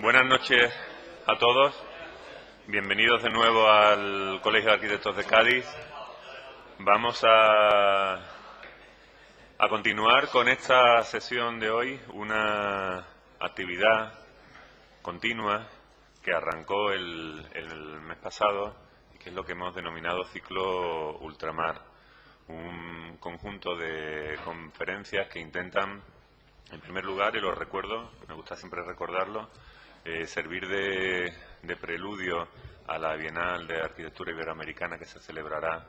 Buenas noches a todos. Bienvenidos de nuevo al Colegio de Arquitectos de Cádiz. Vamos a continuar con esta sesión de hoy, una actividad continua que arrancó el mes pasado y que es lo que hemos denominado Ciclo Ultramar, un conjunto de conferencias que intentan, en primer lugar, y lo recuerdo, me gusta siempre recordarlo, servir de preludio a la Bienal de Arquitectura Iberoamericana que se celebrará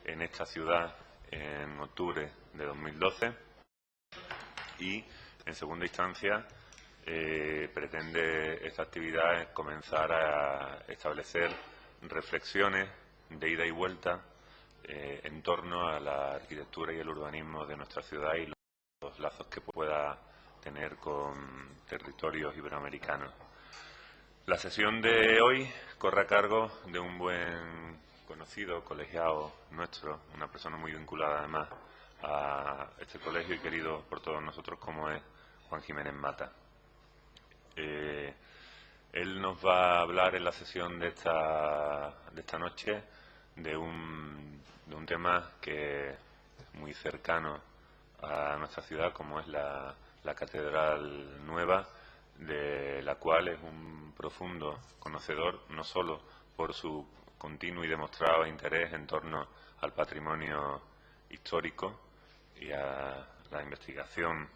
en esta ciudad en octubre de 2012 y, en segunda instancia, pretende esta actividad comenzar a establecer reflexiones de ida y vuelta en torno a la arquitectura y el urbanismo de nuestra ciudad y los lazos que pueda tener con territorios iberoamericanos. La sesión de hoy corre a cargo de un buen conocido, colegiado nuestro, una persona muy vinculada además a este colegio y querido por todos nosotros, como es Juan Jiménez Mata. Él nos va a hablar en la sesión de esta noche de un tema que es muy cercano a nuestra ciudad, como es la Catedral Nueva, de la cual es un profundo conocedor, no solo por su continuo y demostrado interés en torno al patrimonio histórico y a la investigación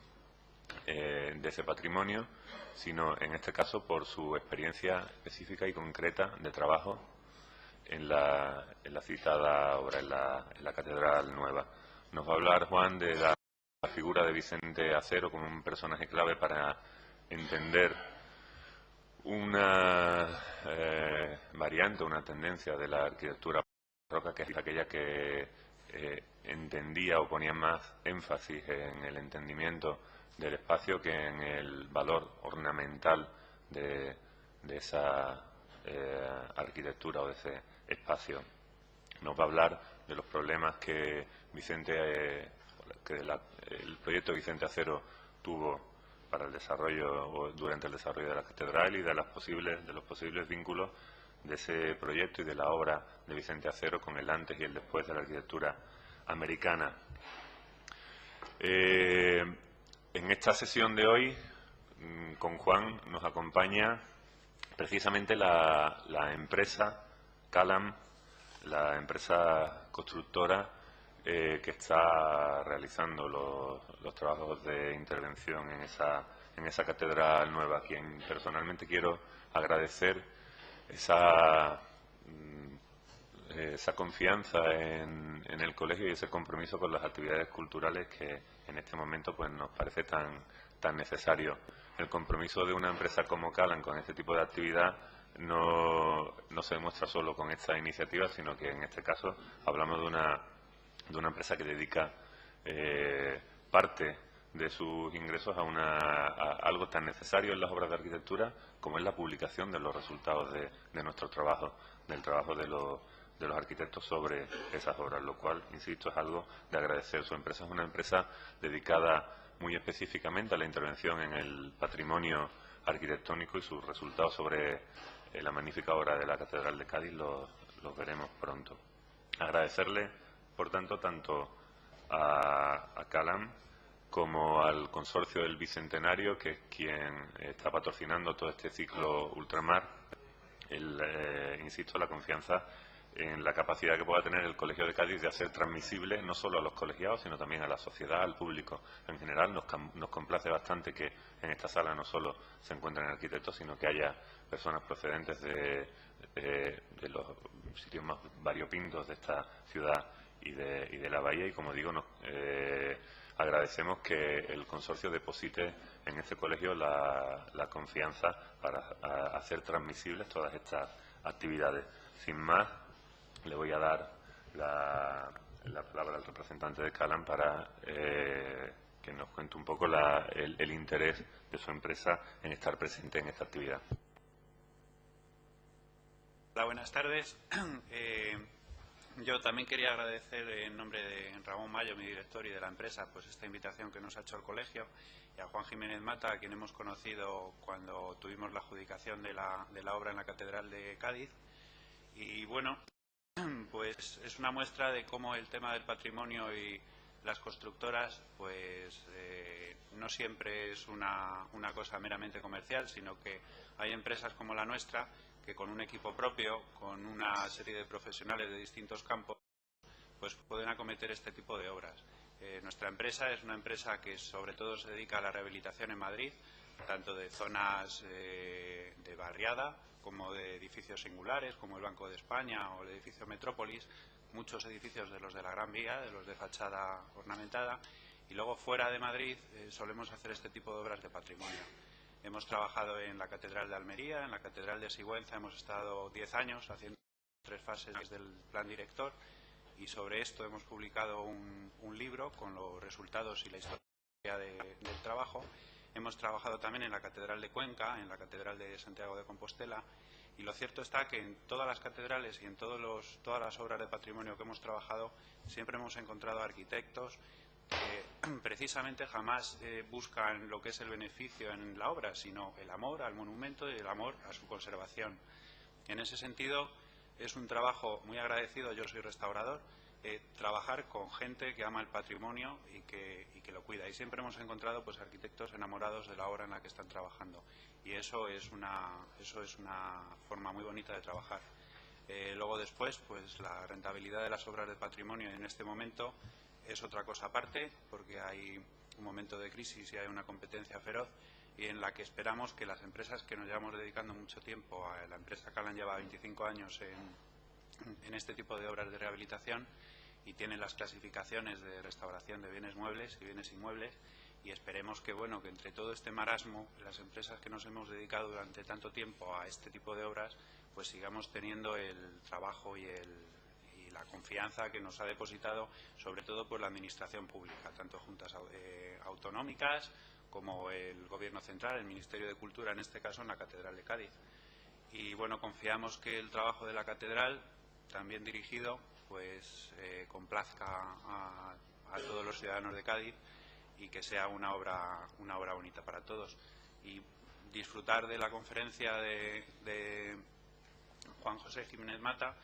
de ese patrimonio, sino en este caso por su experiencia específica y concreta de trabajo en la citada obra, en la Catedral Nueva. Nos va a hablar Juan de la figura de Vicente Acero como un personaje clave para entender una variante, una tendencia de la arquitectura barroca, que es aquella que entendía o ponía más énfasis en el entendimiento del espacio que en el valor ornamental de esa arquitectura o de ese espacio. Nos va a hablar de los problemas que el proyecto Vicente Acero tuvo para el desarrollo o durante el desarrollo de la catedral y de los posibles vínculos de ese proyecto y de la obra de Vicente Acero con el antes y el después de la arquitectura americana. En esta sesión de hoy, con Juan, nos acompaña precisamente la empresa Calam, la empresa constructora que está realizando los trabajos de intervención en esa catedral nueva, a quien personalmente quiero agradecer esa confianza en el colegio y ese compromiso con las actividades culturales que en este momento pues nos parece tan necesario. El compromiso de una empresa como Calam con este tipo de actividad no se demuestra solo con esta iniciativa, sino que en este caso hablamos de una empresa que dedica parte de sus ingresos a algo tan necesario en las obras de arquitectura como es la publicación de los resultados de nuestro trabajo, del trabajo de los arquitectos sobre esas obras, lo cual, insisto, es algo de agradecer. Su empresa es una empresa dedicada muy específicamente a la intervención en el patrimonio arquitectónico y sus resultados sobre la magnífica obra de la Catedral de Cádiz los veremos pronto. Agradecerle, por tanto a Calam como al Consorcio del Bicentenario, que es quien está patrocinando todo este ciclo Ultramar, insisto, la confianza en la capacidad que pueda tener el Colegio de Cádiz de hacer transmisible no solo a los colegiados, sino también a la sociedad, al público en general. Nos complace bastante que en esta sala no solo se encuentren arquitectos, sino que haya personas procedentes de los sitios más variopintos de esta ciudad y de la bahía, y como digo, agradecemos que el consorcio deposite en este colegio la confianza para hacer transmisibles todas estas actividades. Sin más, le voy a dar la palabra al representante de Calam para que nos cuente un poco el interés de su empresa en estar presente en esta actividad. Hola, buenas tardes. Yo también quería agradecer en nombre de Ramón Mayo, mi director, y de la empresa, pues esta invitación que nos ha hecho el colegio, y a Juan Jiménez Mata, a quien hemos conocido cuando tuvimos la adjudicación de la obra en la Catedral de Cádiz. Y bueno, pues es una muestra de cómo el tema del patrimonio y las constructoras pues no siempre es una cosa meramente comercial, sino que hay empresas como la nuestra que con un equipo propio, con una serie de profesionales de distintos campos, pues pueden acometer este tipo de obras. Nuestra empresa es una empresa que sobre todo se dedica a la rehabilitación en Madrid, tanto de zonas de barriada como de edificios singulares, como el Banco de España o el edificio Metrópolis, muchos edificios de los de la Gran Vía, de los de fachada ornamentada, y luego fuera de Madrid solemos hacer este tipo de obras de patrimonio. Hemos trabajado en la Catedral de Almería, en la Catedral de Sigüenza, hemos estado 10 años haciendo 3 fases del plan director, y sobre esto hemos publicado un libro con los resultados y la historia del trabajo. Hemos trabajado también en la Catedral de Cuenca, en la Catedral de Santiago de Compostela, y lo cierto está que en todas las catedrales y en todas las obras de patrimonio que hemos trabajado siempre hemos encontrado arquitectos que precisamente jamás buscan lo que es el beneficio en la obra, sino el amor al monumento y el amor a su conservación. En ese sentido, es un trabajo muy agradecido, yo soy restaurador, trabajar con gente que ama el patrimonio y que lo cuida. Y siempre hemos encontrado pues arquitectos enamorados de la obra en la que están trabajando. Y eso es una forma muy bonita de trabajar. Luego después, pues la rentabilidad de las obras de patrimonio en este momento es otra cosa aparte, porque hay un momento de crisis y hay una competencia feroz, y en la que esperamos que las empresas que nos llevamos dedicando mucho tiempo, la empresa Calan lleva 25 años en este tipo de obras de rehabilitación y tiene las clasificaciones de restauración de bienes muebles y bienes inmuebles, y esperemos que, bueno, que entre todo este marasmo, las empresas que nos hemos dedicado durante tanto tiempo a este tipo de obras, pues sigamos teniendo el trabajo y la confianza que nos ha depositado, sobre todo por la Administración pública, tanto juntas autonómicas como el Gobierno central, el Ministerio de Cultura, en este caso en la Catedral de Cádiz. Y bueno, confiamos que el trabajo de la Catedral, también dirigido, pues complazca a todos los ciudadanos de Cádiz y que sea una obra bonita para todos. Y disfrutar de la conferencia de Juan José Jiménez Mata,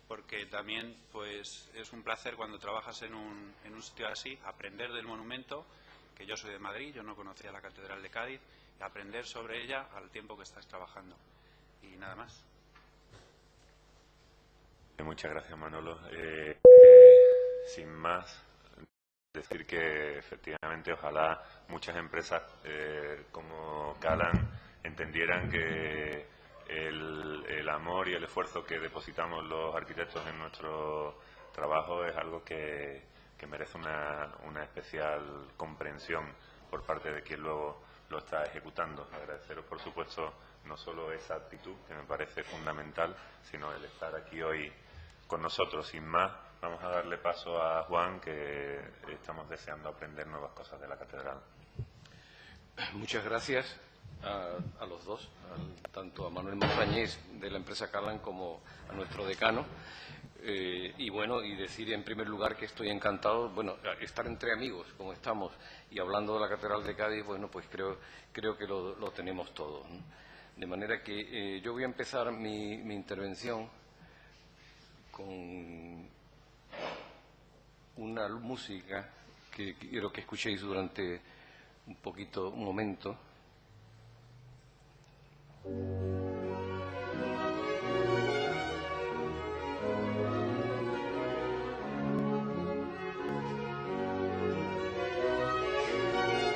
porque también pues es un placer cuando trabajas en un sitio así, aprender del monumento, que yo soy de Madrid, yo no conocía la Catedral de Cádiz, y aprender sobre ella al tiempo que estás trabajando. Y nada más. Muchas gracias, Manolo. Sin más, decir que efectivamente ojalá muchas empresas como Calan entendieran que el amor y el esfuerzo que depositamos los arquitectos en nuestro trabajo es algo que merece una especial comprensión por parte de quien luego lo está ejecutando. Agradeceros, por supuesto, no solo esa actitud, que me parece fundamental, sino el estar aquí hoy con nosotros. Sin más, vamos a darle paso a Juan, que estamos deseando aprender nuevas cosas de la catedral. Muchas gracias a los dos, tanto a Manuel Montañés de la empresa Calan como a nuestro decano. Y bueno, y decir en primer lugar que estoy encantado, bueno, estar entre amigos como estamos y hablando de la Catedral de Cádiz, bueno, pues creo que lo tenemos todo, ¿no? De manera que yo voy a empezar mi intervención con una música que quiero que escuchéis durante un momento.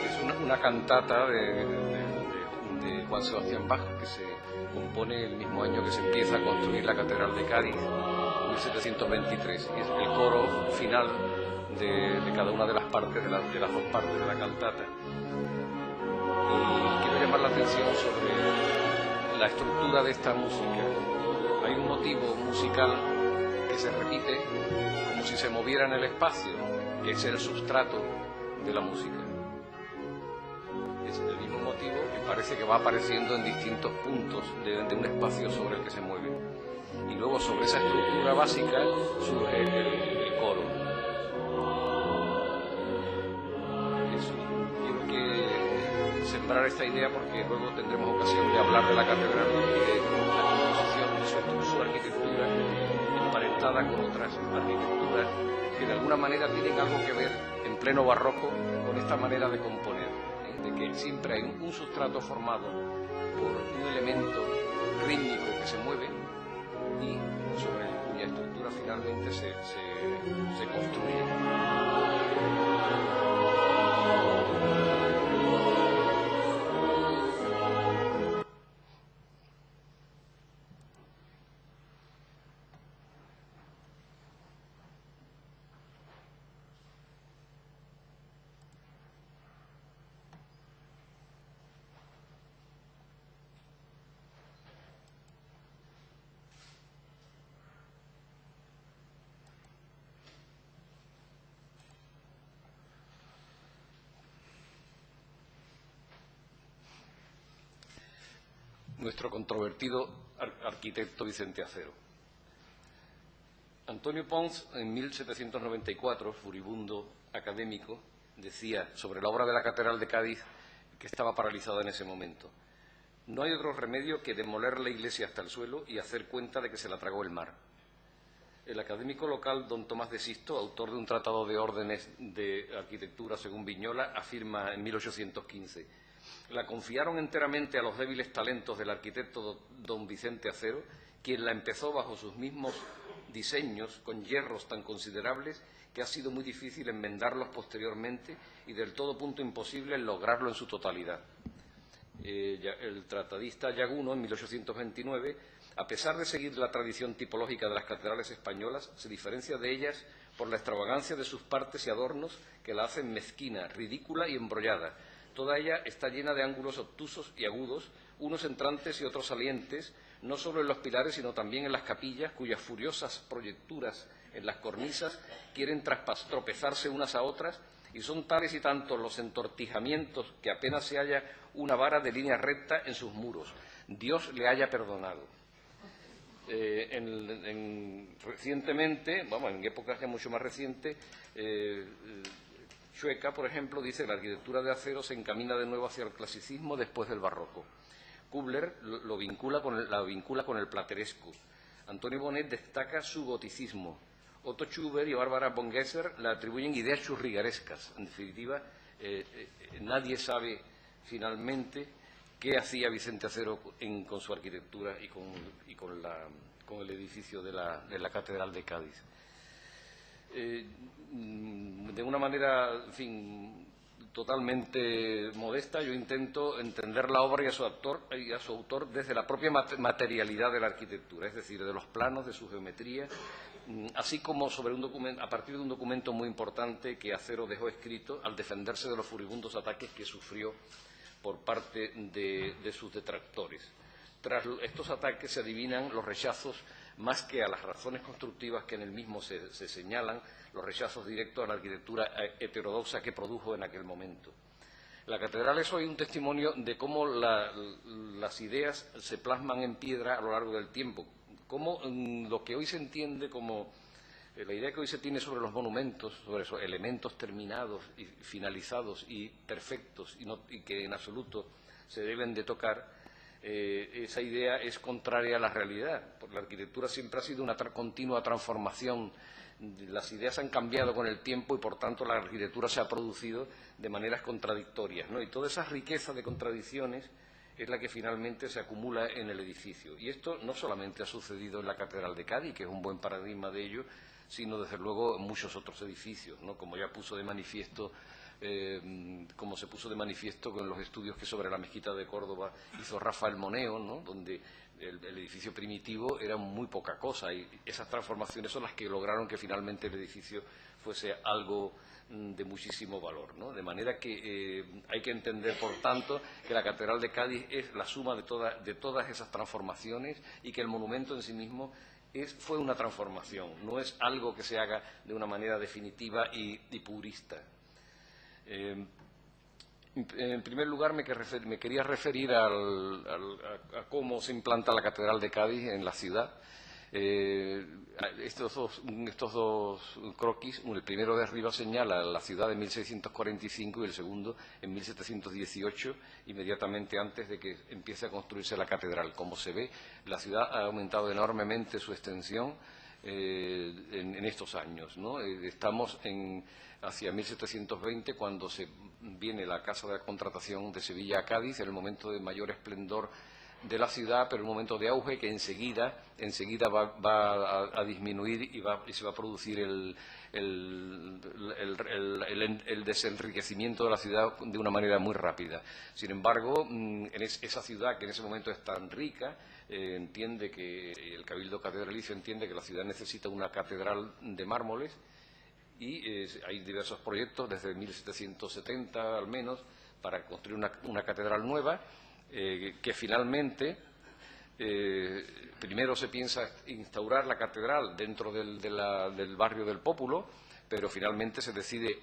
Es una cantata de Juan Sebastián Bach, que se compone el mismo año que se empieza a construir la Catedral de Cádiz, 1723, y es el coro final de cada una de las partes, de las dos partes de la cantata. Y quiero llamar la atención sobre la estructura de esta música. Hay un motivo musical que se repite como si se moviera en el espacio, que es el sustrato de la música. Es el mismo motivo que parece que va apareciendo en distintos puntos de un espacio sobre el que se mueve. y luego sobre esa estructura básica surge el coro. Eso. Quiero que sembrar esta idea porque luego tendremos ocasión de hablar de la catedral y de la composición de su arquitectura emparentada con otras arquitecturas que de alguna manera tienen algo que ver en pleno barroco con esta manera de componer, de que siempre hay un sustrato formado por un elemento rítmico que se mueve y sobre cuya estructura finalmente se construye. Nuestro controvertido arquitecto Vicente Acero. Antonio Pons, en 1794, furibundo académico, decía sobre la obra de la Catedral de Cádiz, que estaba paralizada en ese momento: no hay otro remedio que demoler la iglesia hasta el suelo y hacer cuenta de que se la tragó el mar. El académico local, don Tomás de Sisto, autor de un tratado de órdenes de arquitectura según Viñola, afirma en 1815: la confiaron enteramente a los débiles talentos del arquitecto don Vicente Acero, quien la empezó bajo sus mismos diseños con hierros tan considerables que ha sido muy difícil enmendarlos posteriormente y del todo punto imposible lograrlo en su totalidad. El tratadista Llaguno, en 1829, a pesar de seguir la tradición tipológica de las catedrales españolas, se diferencia de ellas por la extravagancia de sus partes y adornos que la hacen mezquina, ridícula y embrollada. Toda ella está llena de ángulos obtusos y agudos, unos entrantes y otros salientes, no solo en los pilares, sino también en las capillas, cuyas furiosas proyecturas en las cornisas quieren tropezarse unas a otras, y son tales y tantos los entortijamientos que apenas se halla una vara de línea recta en sus muros. Dios le haya perdonado. Recientemente, en épocas ya mucho más recientes, Chueca, por ejemplo, dice que la arquitectura de Acero se encamina de nuevo hacia el clasicismo después del barroco. Kubler la vincula con el plateresco. Antonio Bonet destaca su goticismo. Otto Schubert y Bárbara von Gesser le atribuyen ideas churriguerescas. En definitiva, nadie sabe finalmente qué hacía Vicente Acero con su arquitectura y con el edificio de la Catedral de Cádiz. De una manera, en fin, totalmente modesta, yo intento entender la obra y a su autor desde la propia materialidad de la arquitectura, es decir, de los planos, de su geometría, así como a partir de un documento muy importante que Acero dejó escrito al defenderse de los furibundos ataques que sufrió por parte de sus detractores. Tras estos ataques se adivinan los rechazos, más que a las razones constructivas que en el mismo se señalan, los rechazos directos a la arquitectura heterodoxa que produjo en aquel momento. La catedral es hoy un testimonio de cómo las ideas se plasman en piedra a lo largo del tiempo, cómo lo que hoy se entiende como la idea que hoy se tiene sobre los monumentos, sobre esos elementos terminados y finalizados y perfectos y que en absoluto se deben de tocar, esa idea es contraria a la realidad. Porque la arquitectura siempre ha sido una continua transformación. Las ideas han cambiado con el tiempo y, por tanto, la arquitectura se ha producido de maneras contradictorias, ¿no? Y toda esa riqueza de contradicciones es la que finalmente se acumula en el edificio. Y esto no solamente ha sucedido en la Catedral de Cádiz, que es un buen paradigma de ello, sino, desde luego, en muchos otros edificios, ¿no? Como ya puso de manifiesto, como se puso de manifiesto con los estudios que sobre la mezquita de Córdoba hizo Rafael Moneo, ¿no? Donde el edificio primitivo era muy poca cosa y esas transformaciones son las que lograron que finalmente el edificio fuese algo de muchísimo valor, ¿no? De manera que hay que entender, por tanto, que la Catedral de Cádiz es la suma de todas esas transformaciones y que el monumento en sí mismo fue una transformación, no es algo que se haga de una manera definitiva y purista. En primer lugar, me quería referir a cómo se implanta la Catedral de Cádiz en la ciudad. Estos dos croquis, el primero de arriba señala la ciudad de 1645 y el segundo en 1718, inmediatamente antes de que empiece a construirse la catedral. Como se ve, la ciudad ha aumentado enormemente su extensión en estos años, ¿no? Estamos hacia 1720, cuando se viene la Casa de Contratación de Sevilla a Cádiz, en el momento de mayor esplendor de la ciudad, pero un momento de auge que enseguida va a disminuir y se va a producir el desenriquecimiento de la ciudad de una manera muy rápida. Sin embargo, esa ciudad que en ese momento es tan rica, entiende que el Cabildo Catedralicio entiende que la ciudad necesita una catedral de mármoles y hay diversos proyectos desde 1770 al menos para construir una catedral nueva. Que finalmente primero se piensa instaurar la catedral dentro del barrio del Pópulo, pero finalmente se decide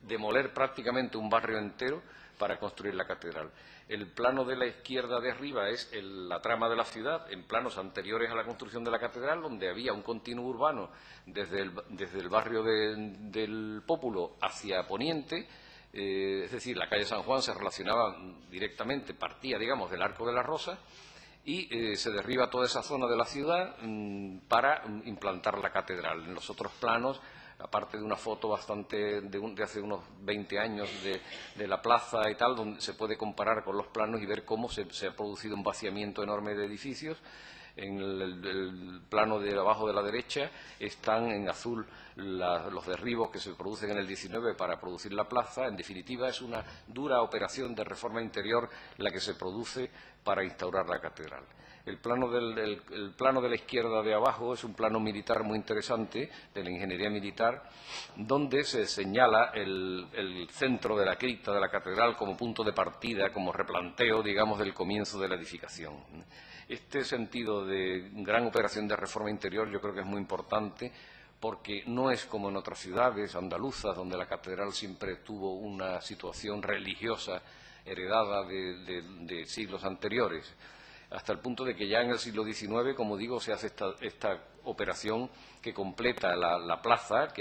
demoler prácticamente un barrio entero para construir la catedral. El plano de la izquierda de arriba es la trama de la ciudad en planos anteriores a la construcción de la catedral, donde había un continuo urbano desde el barrio del Pópulo hacia Poniente. Es decir, la calle San Juan se relacionaba directamente, partía, digamos, del Arco de la Rosa y se derriba toda esa zona de la ciudad para implantar la catedral. En los otros planos, aparte de una foto de hace unos 20 años de la plaza y tal, donde se puede comparar con los planos y ver cómo se ha producido un vaciamiento enorme de edificios. En el plano de abajo de la derecha están en azul los derribos que se producen en el 19 para producir la plaza. En definitiva, es una dura operación de reforma interior la que se produce para instaurar la catedral. El plano de la izquierda de abajo es un plano militar muy interesante, de la ingeniería militar, donde se señala el centro de la cripta de la catedral como punto de partida, como replanteo, digamos, del comienzo de la edificación. Este sentido de gran operación de reforma interior yo creo que es muy importante, porque no es como en otras ciudades andaluzas, donde la catedral siempre tuvo una situación religiosa heredada de siglos anteriores, hasta el punto de que ya en el siglo XIX, como digo, se hace esta operación que completa la plaza,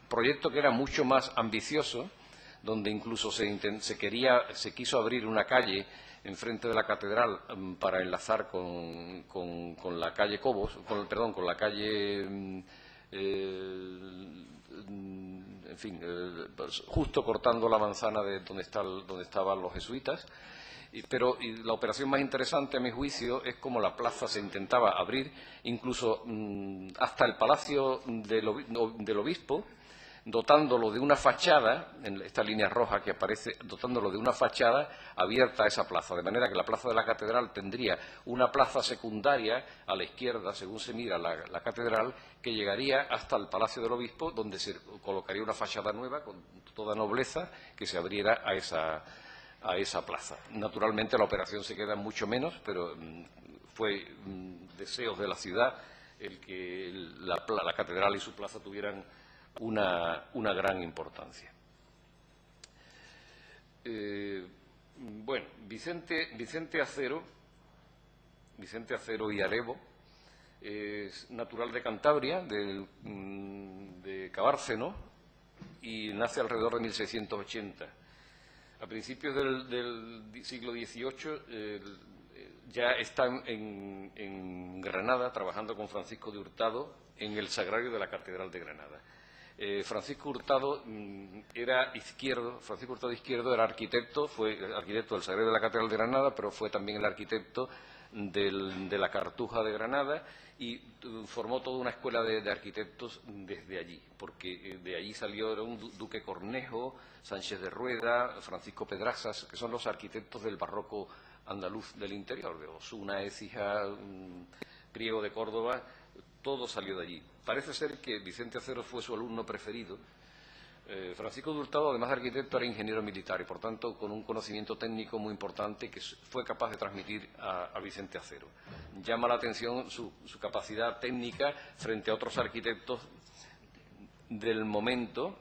proyecto que era mucho más ambicioso, donde incluso se quiso abrir una calle enfrente de la catedral para enlazar con la calle Cobos, con la calle, en fin, justo cortando la manzana de donde estaban los jesuitas. Pero la operación más interesante, a mi juicio, es cómo la plaza se intentaba abrir, incluso hasta el Palacio del Obispo, dotándolo de una fachada, en esta línea roja que aparece, dotándolo de una fachada abierta a esa plaza, de manera que la plaza de la catedral tendría una plaza secundaria a la izquierda, según se mira la catedral, que llegaría hasta el Palacio del Obispo, donde se colocaría una fachada nueva con toda nobleza que se abriera a esa plaza. Naturalmente la operación se queda mucho menos, pero fue deseos de la ciudad el que la catedral y su plaza tuvieran una gran importancia. Bueno, Vicente Acero y Arevo es natural de Cantabria, de Cabárceno, y nace alrededor de 1680. A principios del siglo XVIII ya está en Granada trabajando con Francisco de Hurtado en el Sagrario de la Catedral de Granada. Francisco Hurtado era izquierdo, era arquitecto, fue arquitecto del Sagrario de la Catedral de Granada, pero fue también el arquitecto de la Cartuja de Granada y formó toda una escuela de arquitectos desde allí, porque de allí salió un Duque Cornejo, Sánchez de Rueda, Francisco Pedrasas, que son los arquitectos del barroco andaluz del interior, de Osuna, Écija, Priego de Córdoba. Todo salió de allí. Parece ser que Vicente Acero fue su alumno preferido. Francisco de Hurtado, además de arquitecto, era ingeniero militar y, por tanto, con un conocimiento técnico muy importante que fue capaz de transmitir a Vicente Acero. Llama la atención su capacidad técnica frente a otros arquitectos del momento,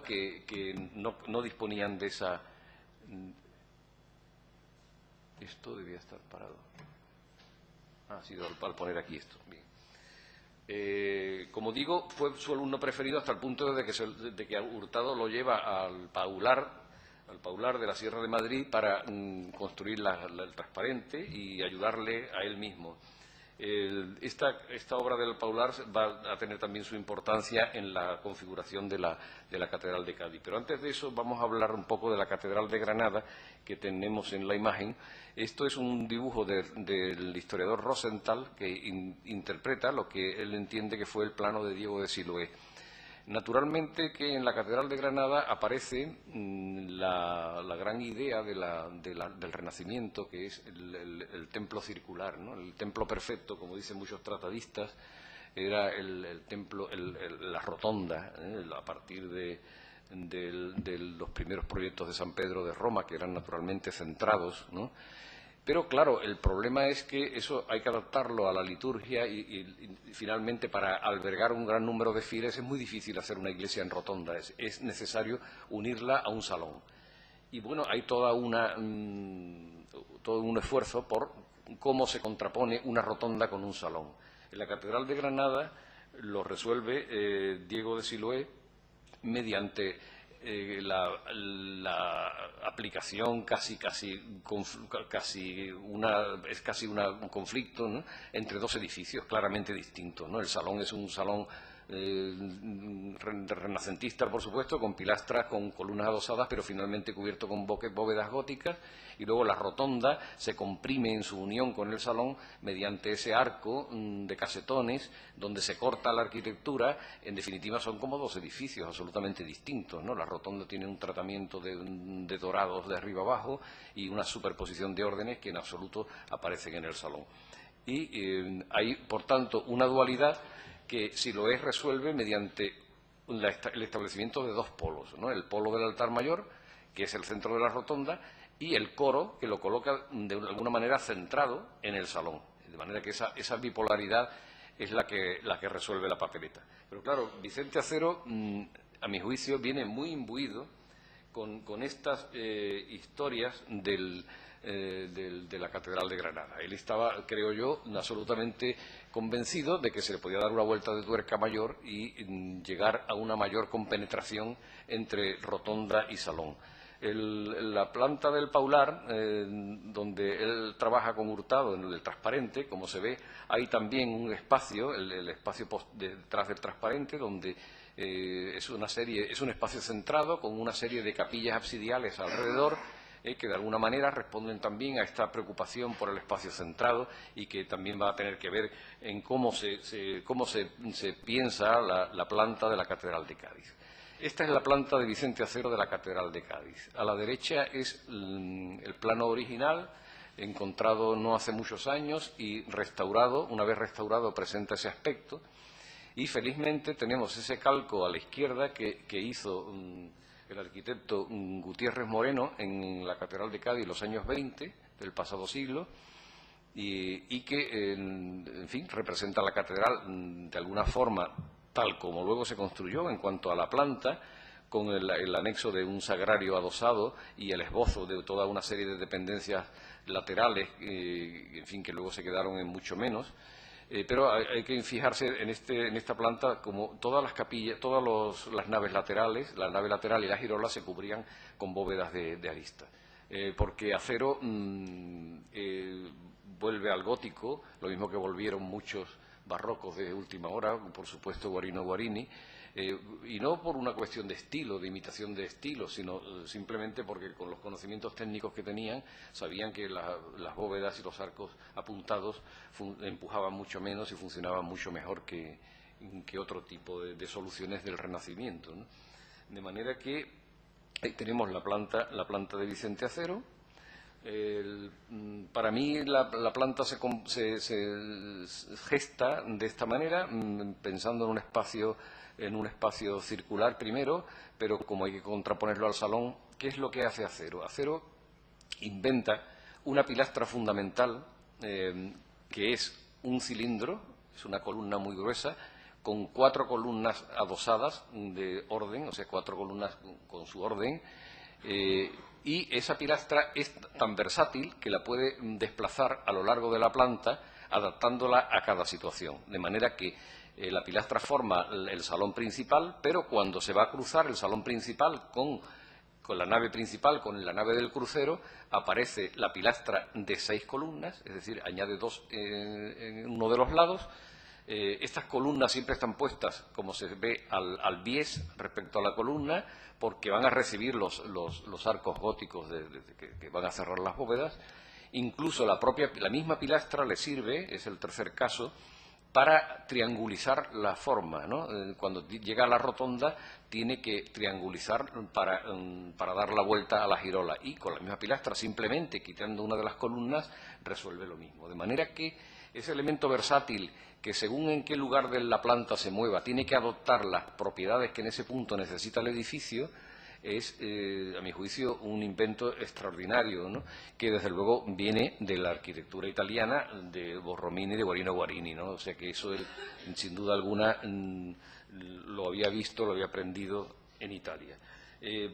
que no disponían de esa... Esto debía estar parado. Ha sido al poner aquí esto. Bien. Como digo, fue su alumno preferido hasta el punto de que Hurtado lo lleva al Paular de la Sierra de Madrid para construir el transparente y ayudarle a él mismo. Esta obra del Paular va a tener también su importancia en la configuración de la Catedral de Cádiz. Pero antes de eso vamos a hablar un poco de la Catedral de Granada que tenemos en la imagen. Esto es un dibujo del historiador Rosenthal que interpreta lo que él entiende que fue el plano de Diego de Siloé. Naturalmente que en la Catedral de Granada aparece la gran idea del Renacimiento, que es el templo circular, ¿no? El templo perfecto, como dicen muchos tratadistas, era el templo, la rotonda, a partir de los primeros proyectos de San Pedro de Roma, que eran naturalmente centrados, ¿no? Pero, claro, el problema es que eso hay que adaptarlo a la liturgia y finalmente, para albergar un gran número de fieles es muy difícil hacer una iglesia en rotonda. Es necesario unirla a un salón. Y, bueno, hay todo un esfuerzo por cómo se contrapone una rotonda con un salón. En la Catedral de Granada lo resuelve Diego de Siloé mediante la aplicación un conflicto, ¿no?, entre dos edificios claramente distintos, ¿no? El salón es un salón renacentista, por supuesto, con pilastras, con columnas adosadas, pero finalmente cubierto con bóvedas góticas, y luego la rotonda se comprime en su unión con el salón mediante ese arco de casetones donde se corta la arquitectura. En definitiva, son como dos edificios absolutamente distintos, ¿no? La rotonda tiene un tratamiento de dorados de arriba abajo y una superposición de órdenes que en absoluto aparecen en el salón. Y hay, por tanto, una dualidad que Siloé resuelve mediante el establecimiento de dos polos, ¿no? El polo del altar mayor, que es el centro de la rotonda, y el coro, que lo coloca de alguna manera centrado en el salón. De manera que esa bipolaridad es la que resuelve la papeleta. Pero claro, Vicente Acero, a mi juicio, viene muy imbuido con estas historias de la Catedral de Granada. Él estaba, creo yo, absolutamente convencido de que se le podía dar una vuelta de tuerca mayor y llegar a una mayor compenetración entre rotonda y salón. La planta del Paular, donde él trabaja con Hurtado, en el transparente, como se ve, hay también un espacio, el espacio detrás del transparente, donde es un espacio centrado con una serie de capillas absidiales alrededor, que de alguna manera responden también a esta preocupación por el espacio centrado y que también va a tener que ver en cómo se piensa la planta de la Catedral de Cádiz. Esta es la planta de Vicente Acero de la Catedral de Cádiz. A la derecha es el plano original, encontrado no hace muchos años y restaurado. Una vez restaurado presenta ese aspecto. Y felizmente tenemos ese calco a la izquierda que hizo el arquitecto Gutiérrez Moreno en la Catedral de Cádiz en los años 20 del pasado siglo y que, en fin, representa la catedral de alguna forma tal como luego se construyó en cuanto a la planta, con el anexo de un sagrario adosado y el esbozo de toda una serie de dependencias laterales, en fin, que luego se quedaron en mucho menos. Pero hay que fijarse en esta planta como todas las capillas, todas las naves laterales, la nave lateral y la girola se cubrían con bóvedas de arista. Porque Acero vuelve al gótico, lo mismo que volvieron muchos barrocos de última hora, por supuesto Guarino Guarini, y no por una cuestión de estilo, de imitación de estilo, sino simplemente porque con los conocimientos técnicos que tenían sabían que las bóvedas y los arcos apuntados empujaban mucho menos y funcionaban mucho mejor que otro tipo de soluciones del Renacimiento, ¿no? De manera que tenemos la planta de Vicente Acero. Para mí la planta se gesta de esta manera, pensando en un espacio circular primero, pero como hay que contraponerlo al salón, ¿qué es lo que hace Acero? Acero inventa una pilastra fundamental que es un cilindro, es una columna muy gruesa, con 4 columnas adosadas de orden, o sea, 4 columnas con su orden, y esa pilastra es tan versátil que la puede desplazar a lo largo de la planta adaptándola a cada situación, de manera que la pilastra forma el salón principal, pero cuando se va a cruzar el salón principal con la nave principal, con la nave del crucero, aparece la pilastra de 6 columnas, es decir, añade 2 en uno de los lados. Estas columnas siempre están puestas, como se ve, al bies respecto a la columna, porque van a recibir los arcos góticos que van a cerrar las bóvedas. Incluso la misma pilastra le sirve, es el tercer caso, para triangulizar la forma, ¿no? Cuando llega a la rotonda tiene que triangulizar para dar la vuelta a la girola, y con la misma pilastra, simplemente quitando una de las columnas, resuelve lo mismo. De manera que ese elemento versátil, que según en qué lugar de la planta se mueva, tiene que adoptar las propiedades que en ese punto necesita el edificio, es, a mi juicio, un invento extraordinario, ¿no? Que desde luego viene de la arquitectura italiana de Borromini y de Guarino Guarini, ¿no? O sea que eso, sin duda alguna, lo había visto, lo había aprendido en Italia.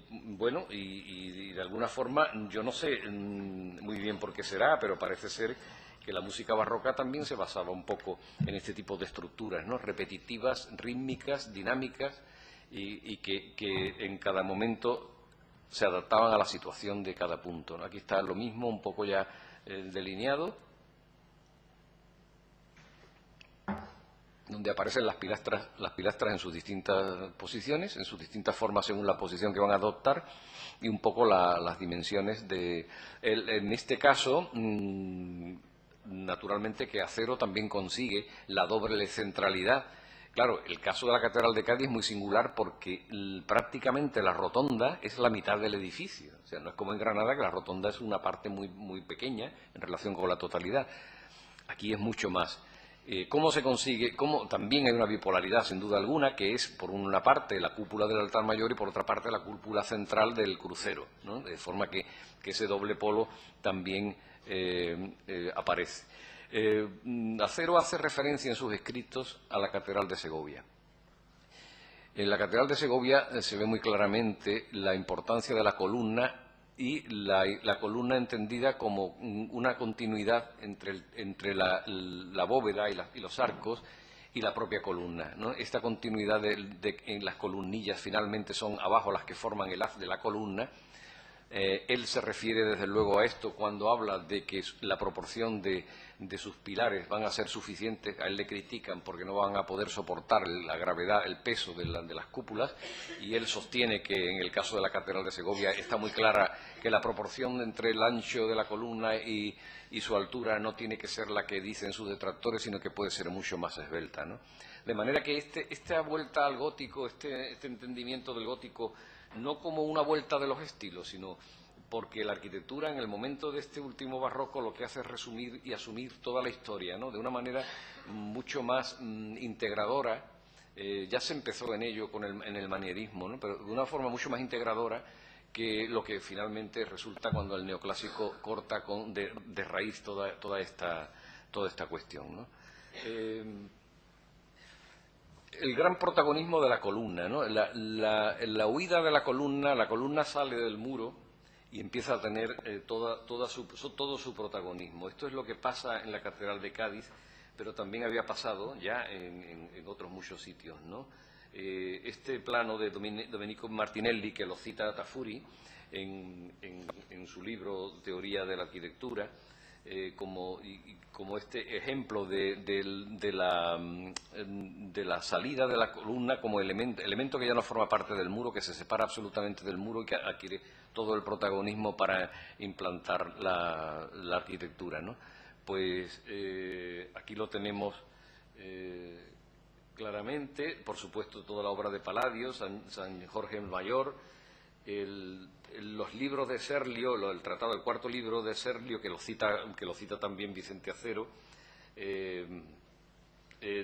Bueno, y de alguna forma, yo no sé muy bien por qué será, pero parece ser que la música barroca también se basaba un poco en este tipo de estructuras, ¿no? Repetitivas, rítmicas, dinámicas, y que en cada momento se adaptaban a la situación de cada punto, ¿no? Aquí está lo mismo, un poco ya delineado, donde aparecen las pilastras en sus distintas posiciones, en sus distintas formas según la posición que van a adoptar, y un poco las dimensiones de... En este caso, naturalmente que Acero también consigue la doble centralidad. Claro, el caso de la Catedral de Cádiz es muy singular porque prácticamente la rotonda es la mitad del edificio. O sea, no es como en Granada, que la rotonda es una parte muy, muy pequeña en relación con la totalidad. Aquí es mucho más. ¿Cómo se consigue? También hay una bipolaridad, sin duda alguna, que es, por una parte, la cúpula del altar mayor y, por otra parte, la cúpula central del crucero, ¿no? De forma que ese doble polo también aparece. Acero hace referencia en sus escritos a la Catedral de Segovia. En la Catedral de Segovia se ve muy claramente la importancia de la columna y la columna entendida como una continuidad entre la bóveda y los arcos y la propia columna, ¿no? Esta continuidad en las columnillas finalmente son abajo las que forman el haz de la columna. Él se refiere desde luego a esto cuando habla de que la proporción de sus pilares van a ser suficientes. A él le critican porque no van a poder soportar la gravedad, el peso de las cúpulas, y él sostiene que en el caso de la Catedral de Segovia está muy clara que la proporción entre el ancho de la columna y su altura no tiene que ser la que dicen sus detractores, sino que puede ser mucho más esbelta, ¿no? De manera que esta vuelta al gótico, este entendimiento del gótico, no como una vuelta de los estilos, sino porque la arquitectura en el momento de este último barroco lo que hace es resumir y asumir toda la historia, ¿no? De una manera mucho más integradora. Ya se empezó en ello en el manierismo, ¿no? Pero de una forma mucho más integradora que lo que finalmente resulta cuando el neoclásico corta de raíz toda esta cuestión, ¿no? El gran protagonismo de la columna, ¿no? La huida de la columna sale del muro y empieza a tener todo su protagonismo. Esto es lo que pasa en la Catedral de Cádiz, pero también había pasado ya en otros muchos sitios, ¿no? Este plano de Domenico Martinelli, que lo cita Tafuri en su libro Teoría de la Arquitectura, como este ejemplo de la salida de la columna como elemento que ya no forma parte del muro, que se separa absolutamente del muro y que adquiere todo el protagonismo para implantar la arquitectura, ¿no? Pues aquí lo tenemos claramente, por supuesto, toda la obra de Palladio, San Jorge el Mayor, los libros de Serlio, el tratado, el cuarto libro de Serlio, que lo cita también Vicente Acero,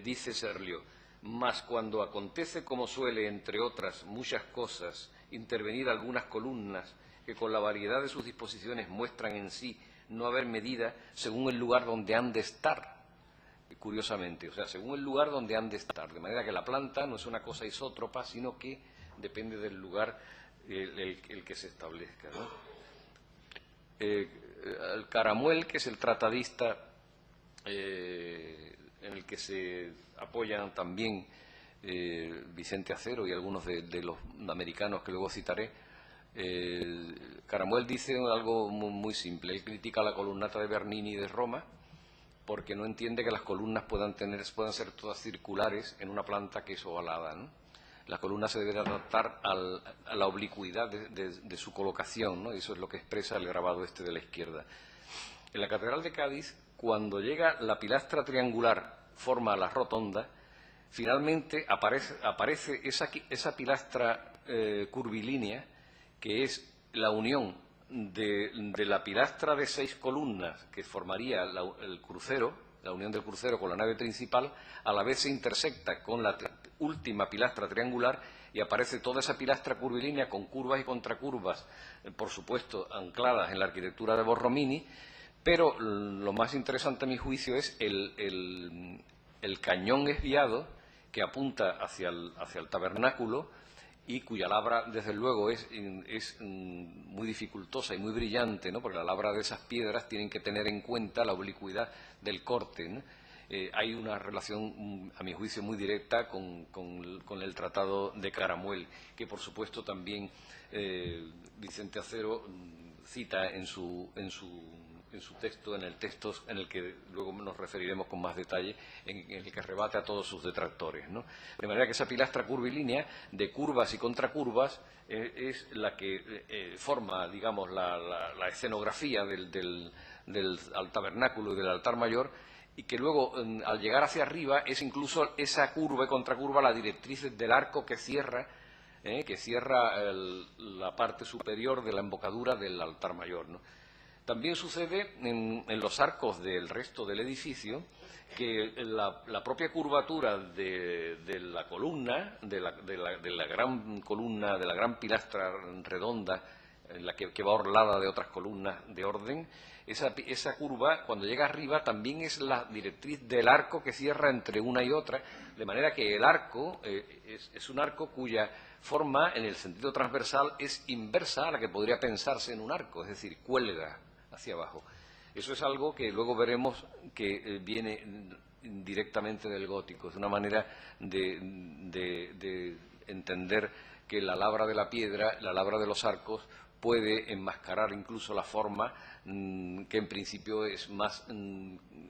dice Serlio: mas cuando acontece, como suele, entre otras muchas cosas, intervenir algunas columnas que con la variedad de sus disposiciones muestran en sí no haber medida según el lugar donde han de estar. Curiosamente, o sea, según el lugar donde han de estar, de manera que la planta no es una cosa isótropa, sino que depende del lugar el que se establezca, ¿no? Caramuel, que es el tratadista en el que se apoyan también Vicente Acero y algunos de los americanos que luego citaré. Caramuel dice algo muy simple. Él critica la columnata de Bernini de Roma porque no entiende que las columnas puedan ser todas circulares en una planta que es ovalada, ¿no? La columna se debe adaptar a la oblicuidad de su colocación, ¿no? Y eso es lo que expresa el grabado este de la izquierda. En la Catedral de Cádiz, cuando llega la pilastra triangular, forma la rotonda, finalmente aparece esa pilastra curvilínea, que es la unión de la pilastra de 6 columnas que formaría el crucero, la unión del crucero con la nave principal, a la vez se intersecta con la última pilastra triangular y aparece toda esa pilastra curvilínea con curvas y contracurvas, por supuesto, ancladas en la arquitectura de Borromini, pero lo más interesante a mi juicio es el cañón esviado que apunta hacia el tabernáculo y cuya labra, desde luego, es muy dificultosa y muy brillante, ¿no? Porque la labra de esas piedras tienen que tener en cuenta la oblicuidad del corte, ¿no? Hay una relación, a mi juicio, muy directa con el Tratado de Caramuel, que, por supuesto, también Vicente Acero cita en su texto, en el texto en el que luego nos referiremos con más detalle, en el que rebate a todos sus detractores, ¿no? De manera que esa pilastra curvilínea de curvas y contracurvas es la que forma, digamos, la escenografía del tabernáculo y del altar mayor, y que luego, al llegar hacia arriba, es incluso esa curva y contracurva la directriz del arco que cierra la parte superior de la embocadura del altar mayor, ¿no? También sucede en los arcos del resto del edificio que la propia curvatura de la columna, de la gran columna, de la gran pilastra redonda, en la que va orlada de otras columnas de orden, esa curva, cuando llega arriba, también es la directriz del arco que cierra entre una y otra, de manera que el arco es un arco cuya forma, en el sentido transversal, es inversa a la que podría pensarse en un arco, es decir, cuelga hacia abajo. Eso es algo que luego veremos que viene directamente del gótico. Es una manera de entender que la labra de la piedra, la labra de los arcos, puede enmascarar incluso la forma que en principio es más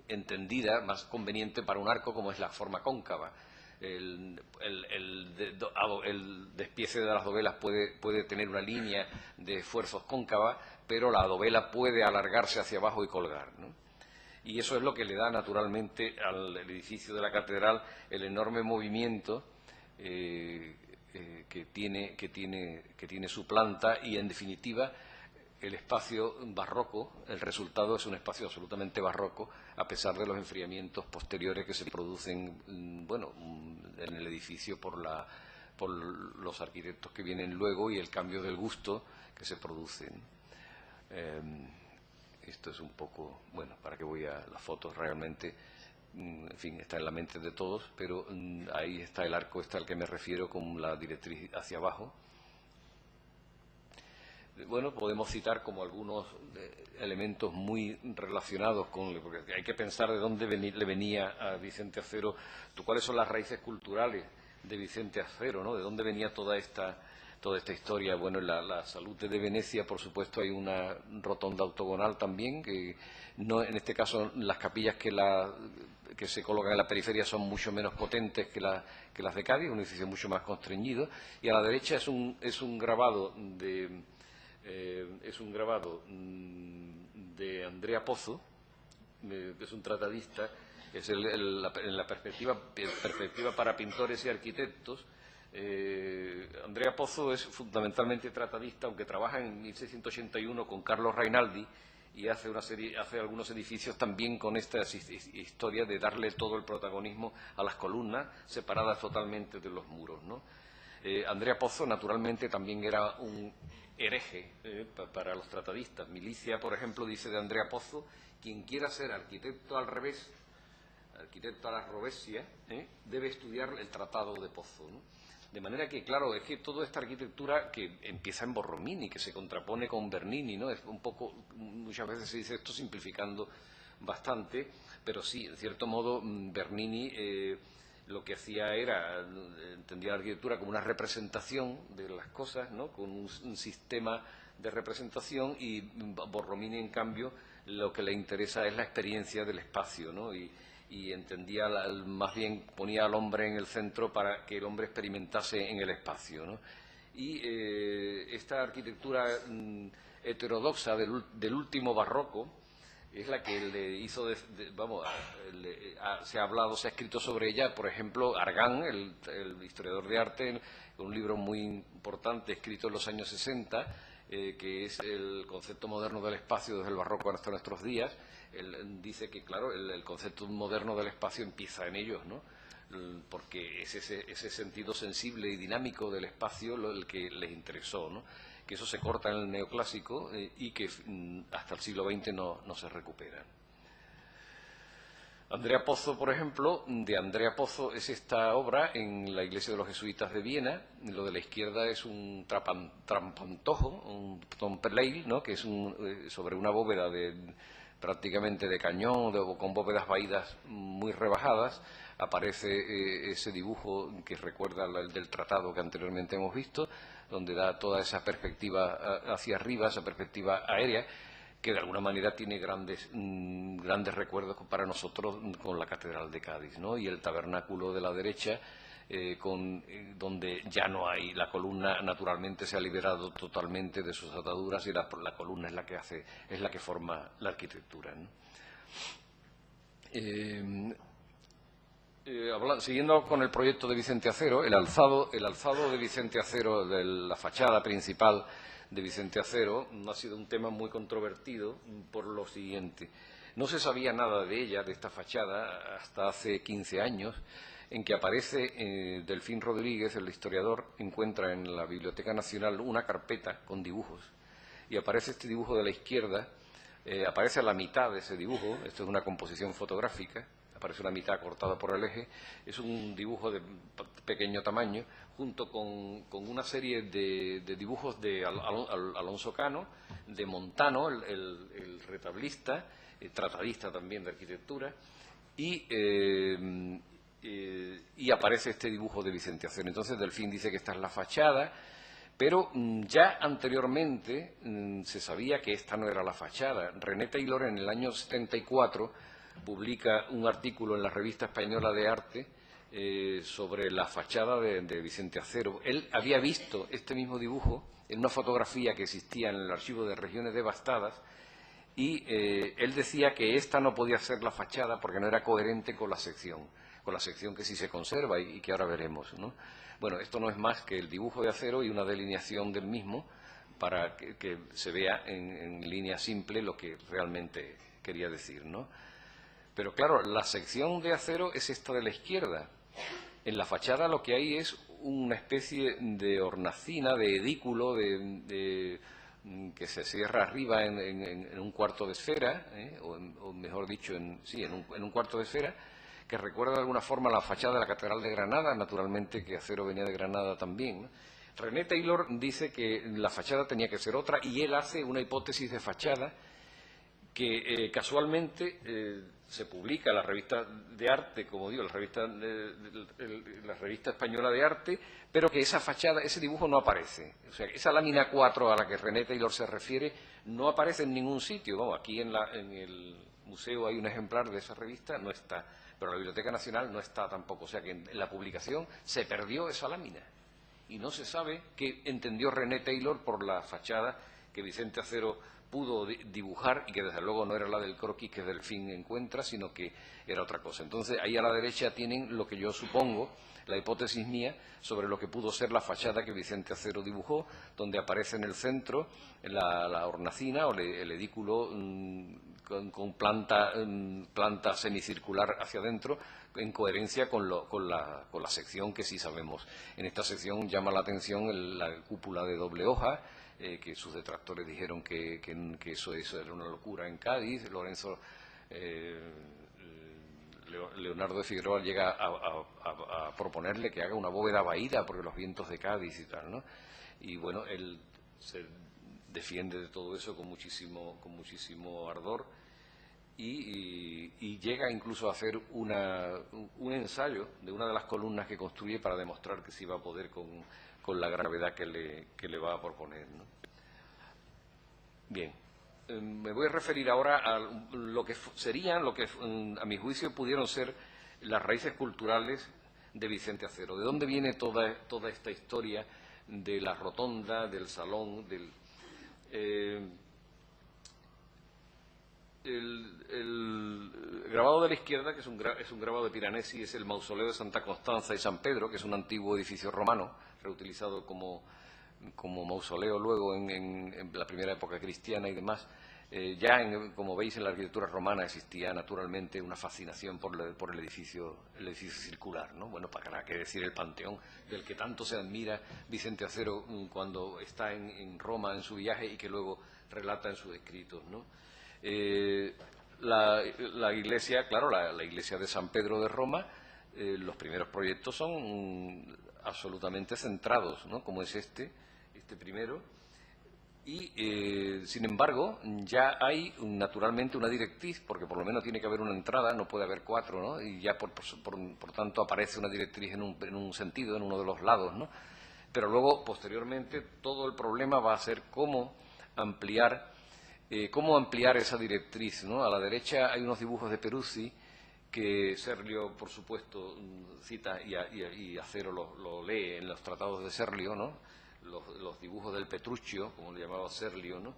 entendida, más conveniente para un arco, como es la forma cóncava. El despiece de las dovelas puede tener una línea de esfuerzos cóncava, pero la dovela puede alargarse hacia abajo y colgar, ¿no? Y eso es lo que le da naturalmente al edificio de la catedral el enorme movimiento que tiene su planta y, en definitiva, el espacio barroco. El resultado es un espacio absolutamente barroco, a pesar de los enfriamientos posteriores que se producen, en el edificio por los arquitectos que vienen luego y el cambio del gusto que se produce. Esto es un poco, para qué voy a las fotos, realmente, en fin, está en la mente de todos, pero ahí está el arco, al que me refiero, con la directriz hacia abajo. Podemos citar como algunos elementos muy relacionados porque hay que pensar de dónde le venía a Vicente Acero, cuáles son las raíces culturales de Vicente Acero, ¿no? De dónde venía toda esta historia. En la Salud de Venecia, por supuesto, hay una rotonda octogonal también, que no, en este caso las capillas que se colocan en la periferia son mucho menos potentes que las de Cádiz, un edificio mucho más constreñido, y a la derecha es un grabado de Andrea Pozzo, que es un tratadista, es en la perspectiva para pintores y arquitectos. Andrea Pozzo es fundamentalmente tratadista, aunque trabaja en 1681 con Carlos Rainaldi y hace algunos edificios también con esta historia de darle todo el protagonismo a las columnas, separadas totalmente de los muros, ¿no? Andrea Pozzo, naturalmente, también era un hereje para los tratadistas. Milicia, por ejemplo, dice de Andrea Pozzo: quien quiera ser arquitecto al revés, arquitecto a la Rovesia, debe estudiar el Tratado de Pozzo, ¿no? De manera que, claro, es que toda esta arquitectura que empieza en Borromini, que se contrapone con Bernini, ¿no? Es un poco, muchas veces se dice esto simplificando bastante, pero sí, en cierto modo, Bernini lo que hacía era, entendía la arquitectura como una representación de las cosas, ¿no?, con un sistema de representación, y Borromini, en cambio, lo que le interesa es la experiencia del espacio, ¿no?, y entendía, más bien ponía al hombre en el centro para que el hombre experimentase en el espacio, ¿no? Y esta arquitectura heterodoxa del último barroco es la que le hizo, se ha hablado, se ha escrito sobre ella, por ejemplo, Argan, el historiador de arte, con un libro muy importante escrito en los años 60, que es el concepto moderno del espacio desde el barroco hasta nuestros días. Él dice que, claro, el concepto moderno del espacio empieza en ellos, ¿no?, porque es ese sentido sensible y dinámico del espacio el que les interesó, ¿no?, que eso se corta en el neoclásico y que hasta el siglo XX no se recupera. Andrea Pozzo, por ejemplo, de Andrea Pozzo es esta obra en la iglesia de los jesuitas de Viena. Lo de la izquierda es un trampantojo, un tomperleil, ¿no?, que es sobre una bóveda prácticamente de cañón, con bóvedas vaídas muy rebajadas. Aparece ese dibujo que recuerda el del tratado que anteriormente hemos visto, donde da toda esa perspectiva hacia arriba, esa perspectiva aérea, que de alguna manera tiene grandes recuerdos para nosotros con la Catedral de Cádiz, ¿no? Y el tabernáculo de la derecha, donde ya no hay, la columna naturalmente se ha liberado totalmente de sus ataduras, y la columna es la que forma la arquitectura, ¿no? Siguiendo con el proyecto de Vicente Acero, el alzado de Vicente Acero, de la fachada principal de Vicente Acero, ha sido un tema muy controvertido por lo siguiente. No se sabía nada de ella, de esta fachada, hasta hace 15 años, en que aparece Delfín Rodríguez, el historiador, encuentra en la Biblioteca Nacional una carpeta con dibujos, y aparece este dibujo de la izquierda, aparece a la mitad de ese dibujo. Esto es una composición fotográfica, aparece una mitad cortada por el eje, es un dibujo de pequeño tamaño, junto con una serie de dibujos de Alonso Cano, de Montano, el retablista, tratadista también de arquitectura, y aparece este dibujo de Vicente Acero. Entonces Delfín dice que esta es la fachada, pero ya anteriormente se sabía que esta no era la fachada. René Taylor, en el año 74, publica un artículo en la Revista Española de Arte sobre la fachada de Vicente Acero. Él había visto este mismo dibujo en una fotografía que existía en el archivo de Regiones Devastadas, y él decía que esta no podía ser la fachada porque no era coherente con la sección que sí se conserva y que ahora veremos, ¿no? Bueno, esto no es más que el dibujo de acero y una delineación del mismo para que se vea en línea simple lo que realmente quería decir, ¿no? Pero claro, la sección de acero es esta de la izquierda. En la fachada lo que hay es una especie de hornacina, de edículo, que se cierra arriba en un cuarto de esfera, o mejor dicho, en un cuarto de esfera, que recuerda de alguna forma la fachada de la Catedral de Granada, naturalmente que Acero venía de Granada también, ¿no? René Taylor dice que la fachada tenía que ser otra, y él hace una hipótesis de fachada que casualmente se publica en la revista de arte, como digo, la revista española de arte, pero que esa fachada, ese dibujo no aparece. O sea, esa lámina 4 a la que René Taylor se refiere no aparece en ningún sitio. Vamos, aquí en el museo hay un ejemplar de esa revista, no está, pero la Biblioteca Nacional no está tampoco. O sea, que en la publicación se perdió esa lámina y no se sabe qué entendió René Taylor por la fachada que Vicente Acero pudo dibujar, y que desde luego no era la del croquis que Delfín encuentra, sino que era otra cosa. Entonces, ahí a la derecha tienen lo que yo supongo, la hipótesis mía, sobre lo que pudo ser la fachada que Vicente Acero dibujó, donde aparece en el centro la hornacina o el edículo con planta semicircular hacia adentro, en coherencia con la sección que sí sabemos. En esta sección llama la atención la cúpula de doble hoja, que sus detractores dijeron que eso era una locura en Cádiz. Leonardo de Figueroa llega a proponerle que haga una bóveda vaída porque los vientos de Cádiz y tal, ¿no? Y bueno, él se defiende de todo eso con muchísimo ardor. y llega incluso a hacer un ensayo de una de las columnas que construye para demostrar que sí va a poder con la gravedad que le va a proponer, ¿no? Bien, me voy a referir ahora a lo que serían, lo que a mi juicio pudieron ser las raíces culturales de Vicente Acero. ¿De dónde viene toda esta historia de la rotonda, del salón, el grabado de la izquierda, que es un grabado de Piranesi, es el mausoleo de Santa Constanza y San Pedro, que es un antiguo edificio romano, reutilizado como mausoleo luego en la primera época cristiana y demás. Como veis, en la arquitectura romana existía naturalmente una fascinación por el edificio circular, ¿no? Bueno, para qué decir el Panteón, del que tanto se admira Vicente Acero cuando está en Roma en su viaje y que luego relata en sus escritos, ¿no? La iglesia, claro, la iglesia de San Pedro de Roma, los primeros proyectos son absolutamente centrados, ¿no? Como es este primero. Y, sin embargo, ya hay naturalmente una directriz, porque por lo menos tiene que haber una entrada, no puede haber cuatro, ¿no? Y ya, por tanto, aparece una directriz en un sentido, en uno de los lados, ¿no? Pero luego, posteriormente, todo el problema va a ser cómo ampliar esa directriz, ¿no? A la derecha hay unos dibujos de Peruzzi que Serlio, por supuesto, cita y Acero lo lee en los tratados de Serlio, ¿no? Los dibujos del Petruccio, como le llamaba Serlio, ¿no?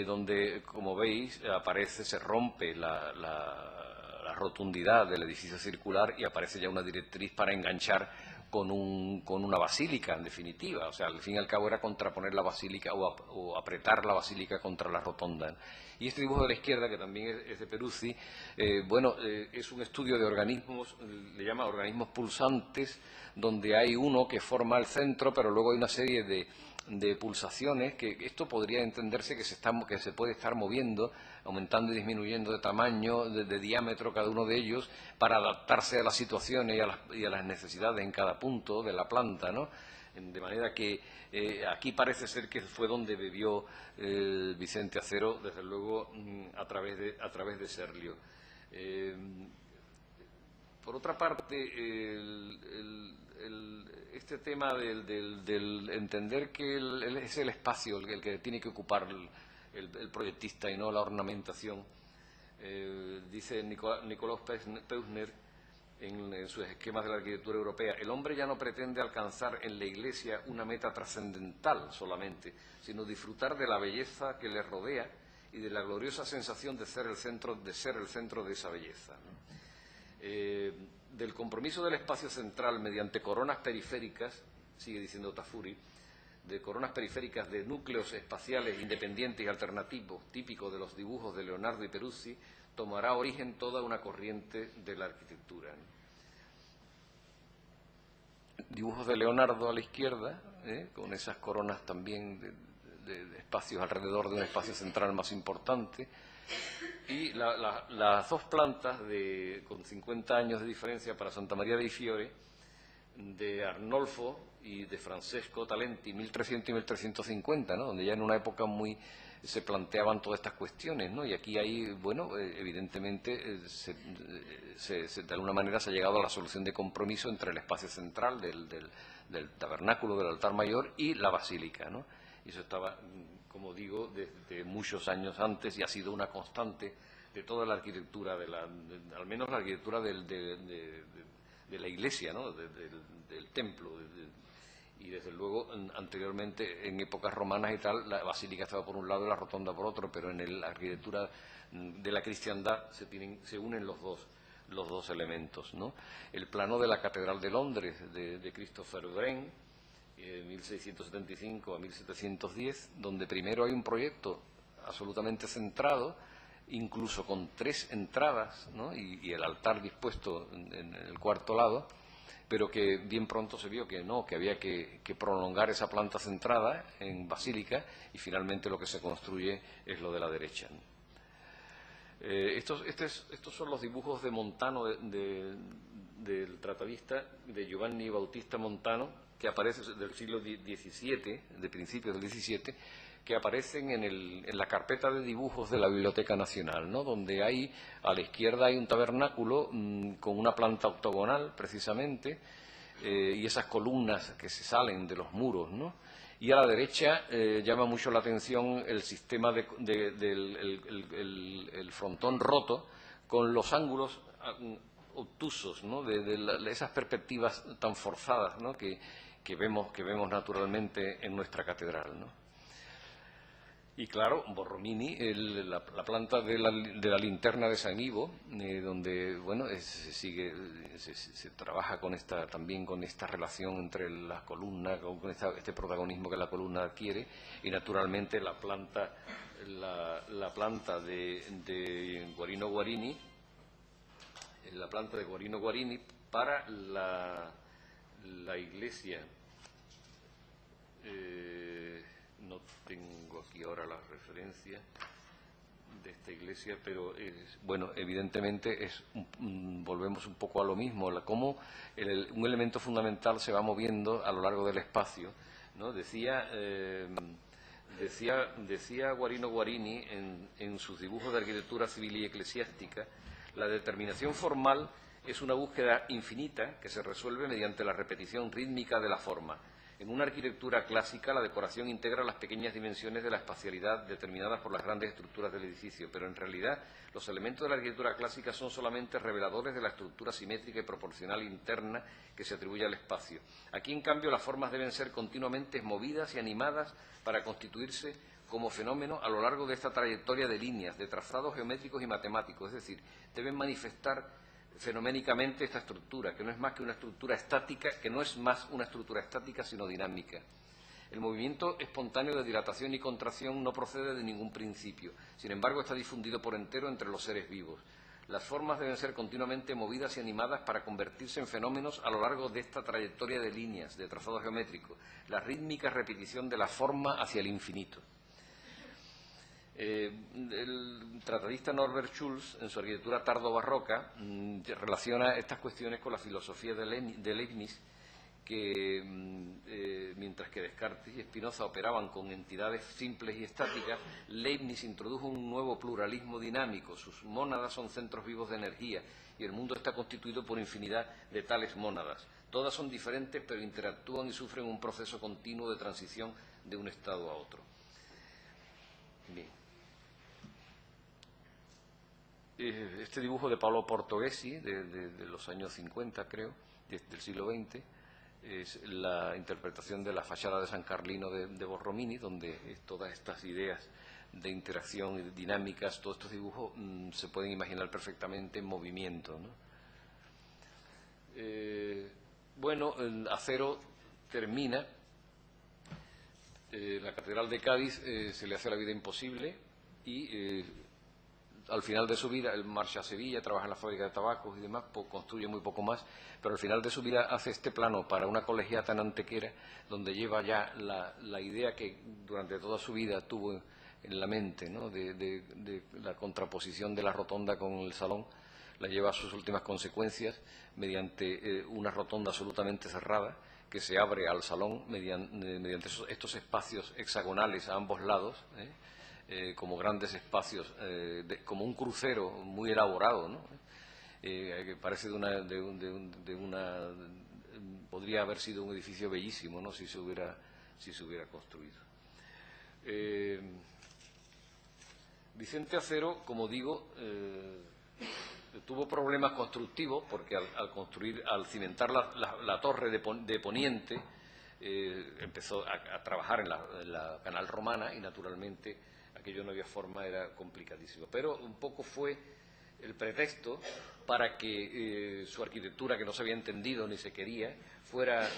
Donde, como veis, se rompe la rotundidad del edificio circular y aparece ya una directriz para enganchar con una basílica, en definitiva. O sea, al fin y al cabo era contraponer la basílica o apretar la basílica contra la rotonda. Y este dibujo de la izquierda, que también es de Peruzzi, es un estudio de organismos, le llama organismos pulsantes, donde hay uno que forma el centro, pero luego hay una serie de pulsaciones, que esto podría entenderse que se puede estar moviendo, aumentando y disminuyendo de tamaño, de diámetro cada uno de ellos, para adaptarse a las situaciones y a las necesidades en cada punto de la planta, ¿no? De manera que aquí parece ser que fue donde bebió Vicente Acero, desde luego, a través de Serlio. Por otra parte, este tema del entender que es el espacio el que tiene que ocupar el proyectista y no la ornamentación, dice Nicolás Peusner en sus esquemas de la arquitectura europea: el hombre ya no pretende alcanzar en la Iglesia una meta trascendental solamente, sino disfrutar de la belleza que le rodea y de la gloriosa sensación de ser el centro de esa belleza, ¿no? Del compromiso del espacio central mediante coronas periféricas, sigue diciendo Tafuri, de coronas periféricas de núcleos espaciales independientes y alternativos, típicos de los dibujos de Leonardo y Peruzzi, tomará origen toda una corriente de la arquitectura, ¿no? Dibujos de Leonardo a la izquierda, con esas coronas también de espacios alrededor de un espacio central más importante. Y las dos plantas con 50 años de diferencia para Santa María dei Fiori, de Arnolfo y de Francesco Talenti, 1300 y 1350, ¿no? Donde ya en una época se planteaban todas estas cuestiones, ¿no? Y aquí hay, bueno, evidentemente, de alguna manera se ha llegado a la solución de compromiso entre el espacio central del tabernáculo, del altar mayor, y la basílica, ¿no? Y eso estaba, como digo, desde muchos años antes, y ha sido una constante de toda la arquitectura, al menos la arquitectura de la iglesia, ¿no? Del templo. Y desde luego, anteriormente, en épocas romanas y tal, la basílica estaba por un lado y la rotonda por otro, pero en la arquitectura de la cristiandad se unen los dos elementos, ¿no? El plano de la Catedral de Londres, de Christopher Wren, 1675 a 1710, donde primero hay un proyecto absolutamente centrado, incluso con 3 entradas, ¿no? y el altar dispuesto en el cuarto lado, pero que bien pronto se vio que no, que había que prolongar esa planta centrada en basílica, y finalmente lo que se construye es lo de la derecha, ¿no? Estos son los dibujos de Montano, del tratadista, de Giovanni Bautista Montano, que aparecen del siglo XVII, de principios del XVII, que aparecen en la carpeta de dibujos de la Biblioteca Nacional, ¿no? Donde hay, a la izquierda hay un tabernáculo con una planta octogonal, precisamente, y esas columnas que se salen de los muros, ¿no? Y a la derecha llama mucho la atención el sistema del frontón roto con los ángulos obtusos, ¿no? de esas perspectivas tan forzadas, ¿no? que vemos naturalmente en nuestra catedral, ¿no? Y claro, Borromini, la planta de la linterna de San Ivo, donde bueno se trabaja también con esta relación entre las columnas, con este protagonismo que la columna adquiere, y naturalmente la planta de Guarino Guarini, para la iglesia. No tengo aquí ahora la referencia de esta iglesia, pero bueno, evidentemente volvemos un poco a lo mismo, cómo un elemento fundamental se va moviendo a lo largo del espacio, ¿no? Decía Guarino Guarini en sus dibujos de arquitectura civil y eclesiástica: la determinación formal es una búsqueda infinita que se resuelve mediante la repetición rítmica de la forma. En una arquitectura clásica, la decoración integra las pequeñas dimensiones de la espacialidad determinadas por las grandes estructuras del edificio, pero en realidad los elementos de la arquitectura clásica son solamente reveladores de la estructura simétrica y proporcional interna que se atribuye al espacio. Aquí, en cambio, las formas deben ser continuamente movidas y animadas para constituirse como fenómeno a lo largo de esta trayectoria de líneas, de trazados geométricos y matemáticos, es decir, deben manifestar fenoménicamente esta estructura, que no es más una estructura estática, sino dinámica. El movimiento espontáneo de dilatación y contracción no procede de ningún principio, sin embargo está difundido por entero entre los seres vivos. Las formas deben ser continuamente movidas y animadas para convertirse en fenómenos a lo largo de esta trayectoria de líneas, de trazado geométrico, la rítmica repetición de la forma hacia el infinito. El tratadista Norbert Schulz, en su arquitectura tardo-barroca, relaciona estas cuestiones con la filosofía de Leibniz, que mientras que Descartes y Spinoza operaban con entidades simples y estáticas, Leibniz introdujo un nuevo pluralismo dinámico. Sus mónadas son centros vivos de energía y el mundo está constituido por infinidad de tales mónadas. Todas son diferentes, pero interactúan y sufren un proceso continuo de transición de un estado a otro. Bien. Este dibujo de Paolo Portoghesi, de los años 50, creo, del siglo XX, es la interpretación de la fachada de San Carlino de Borromini, donde todas estas ideas de interacción y dinámicas, todos estos dibujos se pueden imaginar perfectamente en movimiento, ¿no? Bueno, el Acero termina. La Catedral de Cádiz se le hace la vida imposible y al final de su vida él marcha a Sevilla, trabaja en la fábrica de tabacos y demás, construye muy poco más, pero al final de su vida hace este plano para una colegiata en Antequera, donde lleva ya la idea que durante toda su vida tuvo en la mente, ¿no? de la contraposición de la rotonda con el salón, la lleva a sus últimas consecuencias mediante una rotonda absolutamente cerrada que se abre al salón mediante estos espacios hexagonales a ambos lados, como grandes espacios, como un crucero muy elaborado, ¿no? Que parece podría haber sido un edificio bellísimo, ¿no? si se hubiera construido. Vicente Acero, como digo, tuvo problemas constructivos porque al cimentar la torre de Poniente empezó a trabajar en la Canal Romana y naturalmente aquello no había forma, era complicadísimo. Pero un poco fue el pretexto para que su arquitectura, que no se había entendido ni se quería, fuera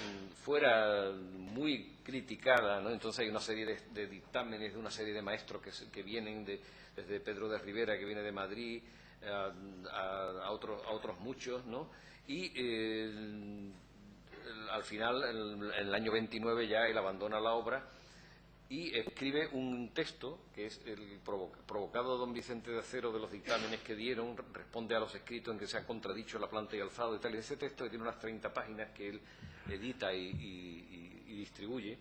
muy criticada, ¿no? Entonces hay una serie de dictámenes de una serie de maestros que vienen desde Pedro de Rivera, que viene de Madrid, a otros muchos, ¿no? Y al final, en el año 29, ya él abandona la obra y escribe un texto que es el provocado don Vicente de Acero de los dictámenes que dieron, responde a los escritos en que se han contradicho la planta y alzado y tal. Y ese texto, que tiene unas 30 páginas, que él edita y distribuye,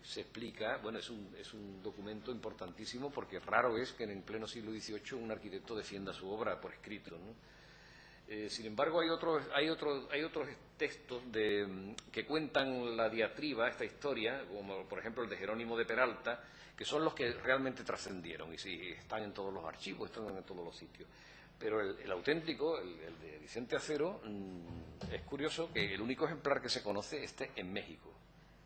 se explica, bueno, es un documento importantísimo porque raro es que en el pleno siglo XVIII un arquitecto defienda su obra por escrito, ¿no? Sin embargo, hay otros textos que cuentan la diatriba, esta historia, como por ejemplo el de Jerónimo de Peralta, que son los que realmente trascendieron y sí, están en todos los archivos, están en todos los sitios. Pero el auténtico, el de Vicente Acero, es curioso que el único ejemplar que se conoce esté en México,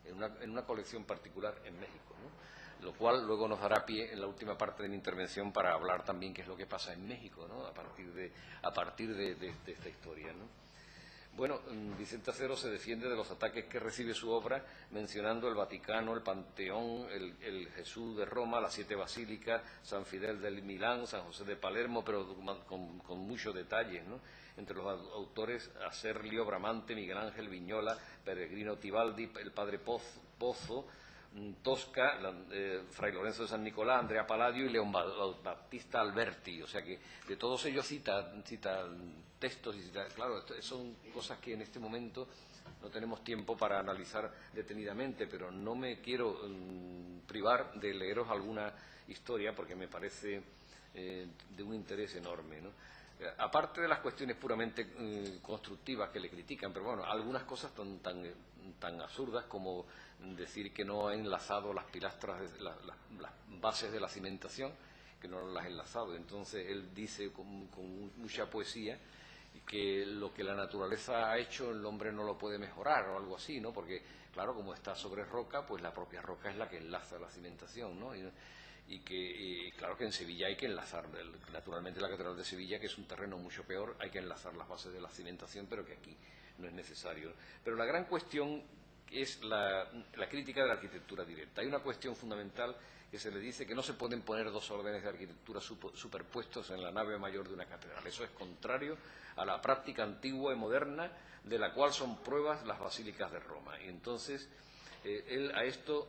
en una colección particular en México, ¿no? Lo cual luego nos dará pie en la última parte de mi intervención para hablar también qué es lo que pasa en México, ¿no? a partir de esta historia, ¿no? Bueno, Vicente Acero se defiende de los ataques que recibe su obra mencionando el Vaticano, el Panteón, el Jesús de Roma, las 7 basílicas, San Fidel del Milán, San José de Palermo, pero con muchos detalles, ¿no? Entre los autores, Acerlio, Bramante, Miguel Ángel, Viñola, Peregrino Tibaldi, el padre Pozo, Tosca, Fray Lorenzo de San Nicolás, Andrea Palladio y León Battista Alberti. O sea que de todos ellos cita textos y claro, son cosas que en este momento no tenemos tiempo para analizar detenidamente, pero no me quiero privar de leeros alguna historia porque me parece de un interés enorme, ¿no? Aparte de las cuestiones puramente constructivas que le critican, pero bueno, algunas cosas tan absurdas como decir que no ha enlazado las pilastras, las bases de la cimentación, que no las ha enlazado. Entonces él dice con mucha poesía que lo que la naturaleza ha hecho el hombre no lo puede mejorar o algo así, ¿no? Porque, claro, como está sobre roca, pues la propia roca es la que enlaza la cimentación, ¿no? Y claro que en Sevilla hay que enlazar, naturalmente la Catedral de Sevilla, que es un terreno mucho peor, hay que enlazar las bases de la cimentación, pero que aquí no es necesario. Pero la gran cuestión es la crítica de la arquitectura directa. Hay una cuestión fundamental que se le dice que no se pueden poner dos órdenes de arquitectura superpuestos en la nave mayor de una catedral. Eso es contrario a la práctica antigua y moderna de la cual son pruebas las basílicas de Roma. Y entonces él a esto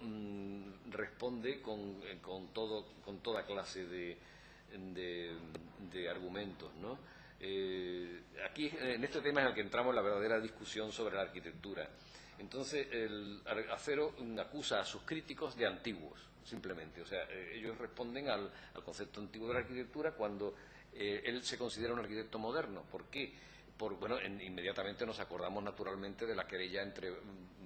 responde con toda clase de argumentos, ¿no? Aquí en este tema es en el que entramos en la verdadera discusión sobre la arquitectura. Entonces el Acero acusa a sus críticos de antiguos, simplemente. O sea, ellos responden al concepto antiguo de la arquitectura cuando él se considera un arquitecto moderno. ¿Por qué? Bueno, inmediatamente nos acordamos naturalmente de la querella entre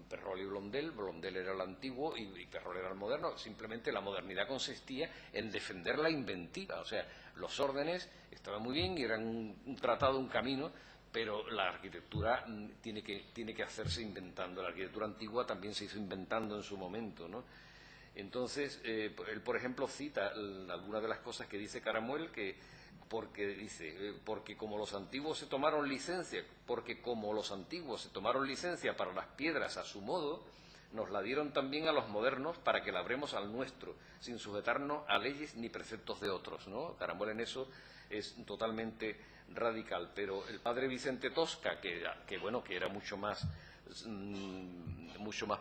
Perrol y Blondel. Blondel era el antiguo y Perrol era el moderno. Simplemente la modernidad consistía en defender la inventiva. O sea, los órdenes estaban muy bien y eran un tratado, un camino, pero la arquitectura tiene que hacerse inventando. La arquitectura antigua también se hizo inventando en su momento, ¿no? Entonces, él, por ejemplo, cita algunas de las cosas que dice Caramuel, porque como los antiguos se tomaron licencia para las piedras a su modo, nos la dieron también a los modernos para que labremos al nuestro, sin sujetarnos a leyes ni preceptos de otros, ¿no? Caramuel en eso es totalmente radical. Pero el padre Vicente Tosca, que era mucho más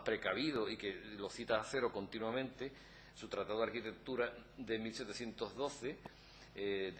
precavido y que lo cita a Acero continuamente, su Tratado de Arquitectura de 1712,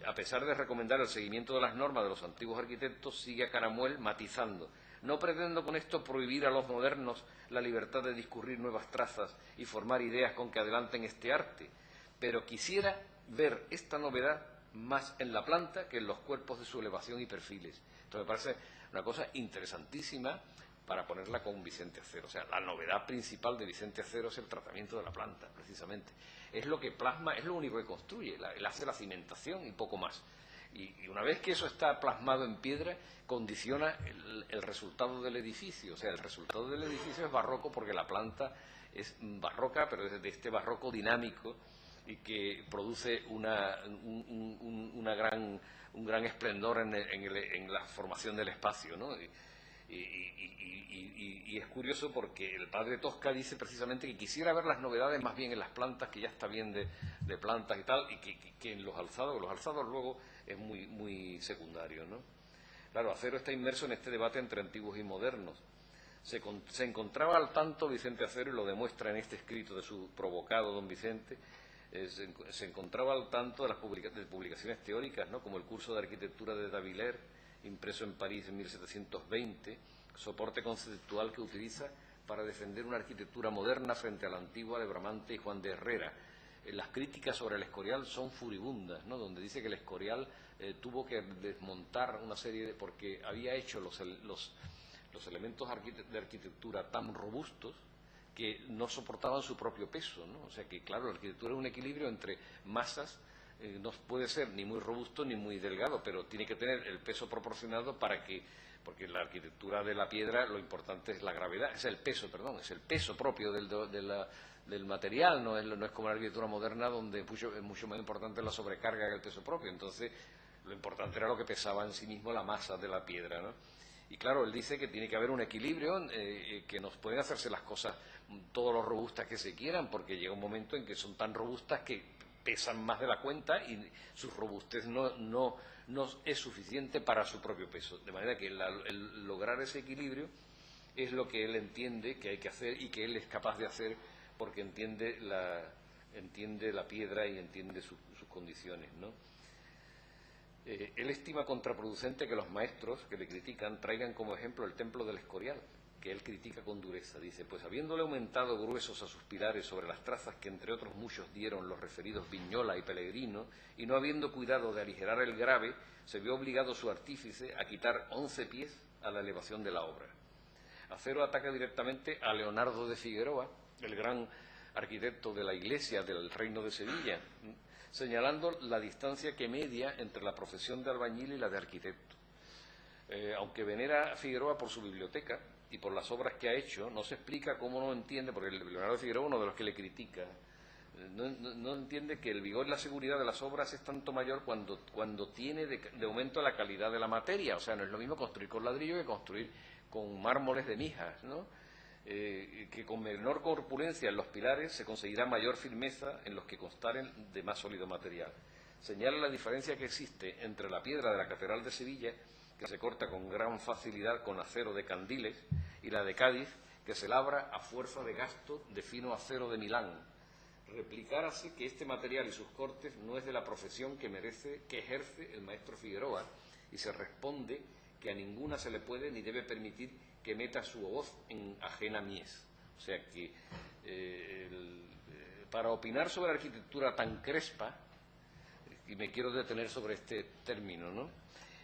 a pesar de recomendar el seguimiento de las normas de los antiguos arquitectos, sigue a Caramuel matizando: no pretendo con esto prohibir a los modernos la libertad de discurrir nuevas trazas y formar ideas con que adelanten este arte, pero quisiera ver esta novedad más en la planta que en los cuerpos de su elevación y perfiles. Entonces me parece una cosa interesantísima para ponerla con Vicente Acero. O sea, la novedad principal de Vicente Acero es el tratamiento de la planta, precisamente. Es lo que plasma, es lo único que construye, él hace la cimentación y poco más. Y una vez que eso está plasmado en piedra, condiciona el resultado del edificio. O sea, el resultado del edificio es barroco porque la planta es barroca, pero es de este barroco dinámico y que produce un gran esplendor en la formación del espacio, ¿no? Y es curioso porque el padre Tosca dice precisamente que quisiera ver las novedades más bien en las plantas, que ya está bien de plantas y tal, y que en los alzados luego es muy secundario, ¿no? Claro, Acero está inmerso en este debate entre antiguos y modernos. Se encontraba al tanto Vicente Acero, y lo demuestra en este escrito de su provocado don Vicente, se encontraba al tanto de las publicaciones teóricas, ¿no? Como el curso de arquitectura de Daviller, impreso en París en 1720, soporte conceptual que utiliza para defender una arquitectura moderna frente a la antigua de Bramante y Juan de Herrera. Las críticas sobre el Escorial son furibundas, ¿no?, donde dice que el Escorial tuvo que desmontar una serie de... porque había hecho los elementos de arquitectura tan robustos que no soportaban su propio peso, ¿no? O sea que, claro, la arquitectura es un equilibrio entre masas, no puede ser ni muy robusto ni muy delgado, pero tiene que tener el peso proporcionado para que... porque en la arquitectura de la piedra lo importante es la gravedad, es el peso propio del material, no es como la arquitectura moderna donde es mucho más importante la sobrecarga que el peso propio. Entonces, lo importante era lo que pesaba en sí mismo la masa de la piedra, ¿no? Y claro, él dice que tiene que haber un equilibrio, que no pueden hacerse las cosas todo lo robustas que se quieran, porque llega un momento en que son tan robustas que pesan más de la cuenta y su robustez no es suficiente para su propio peso. De manera que el lograr ese equilibrio es lo que él entiende que hay que hacer y que él es capaz de hacer porque entiende la piedra y entiende sus condiciones, ¿no? Él estima contraproducente que los maestros que le critican traigan como ejemplo el templo del Escorial, que él critica con dureza. Dice, pues habiéndole aumentado gruesos a sus pilares sobre las trazas que entre otros muchos dieron los referidos Viñola y Pellegrino, y no habiendo cuidado de aligerar el grave, se vio obligado su artífice a quitar 11 pies a la elevación de la obra. Acero ataca directamente a Leonardo de Figueroa, el gran arquitecto de la Iglesia del Reino de Sevilla, señalando la distancia que media entre la profesión de albañil y la de arquitecto. Aunque venera a Figueroa por su biblioteca y por las obras que ha hecho, no se explica cómo no entiende, porque Leonardo de Figueroa, uno de los que le critica, no entiende que el vigor y la seguridad de las obras es tanto mayor cuando tiene de aumento la calidad de la materia. O sea, no es lo mismo construir con ladrillo que construir con mármoles de Mijas, ¿no? Que con menor corpulencia en los pilares se conseguirá mayor firmeza en los que constaren de más sólido material. Señala la diferencia que existe entre la piedra de la Catedral de Sevilla, que se corta con gran facilidad con acero de Candiles, y la de Cádiz, que se labra a fuerza de gasto de fino acero de Milán. Replicar así que este material y sus cortes no es de la profesión que ejerce el maestro Figueroa, y se responde que a ninguna se le puede ni debe permitir que meta su voz en ajena mies. O sea que para opinar sobre arquitectura tan crespa, y me quiero detener sobre este término, ¿no?,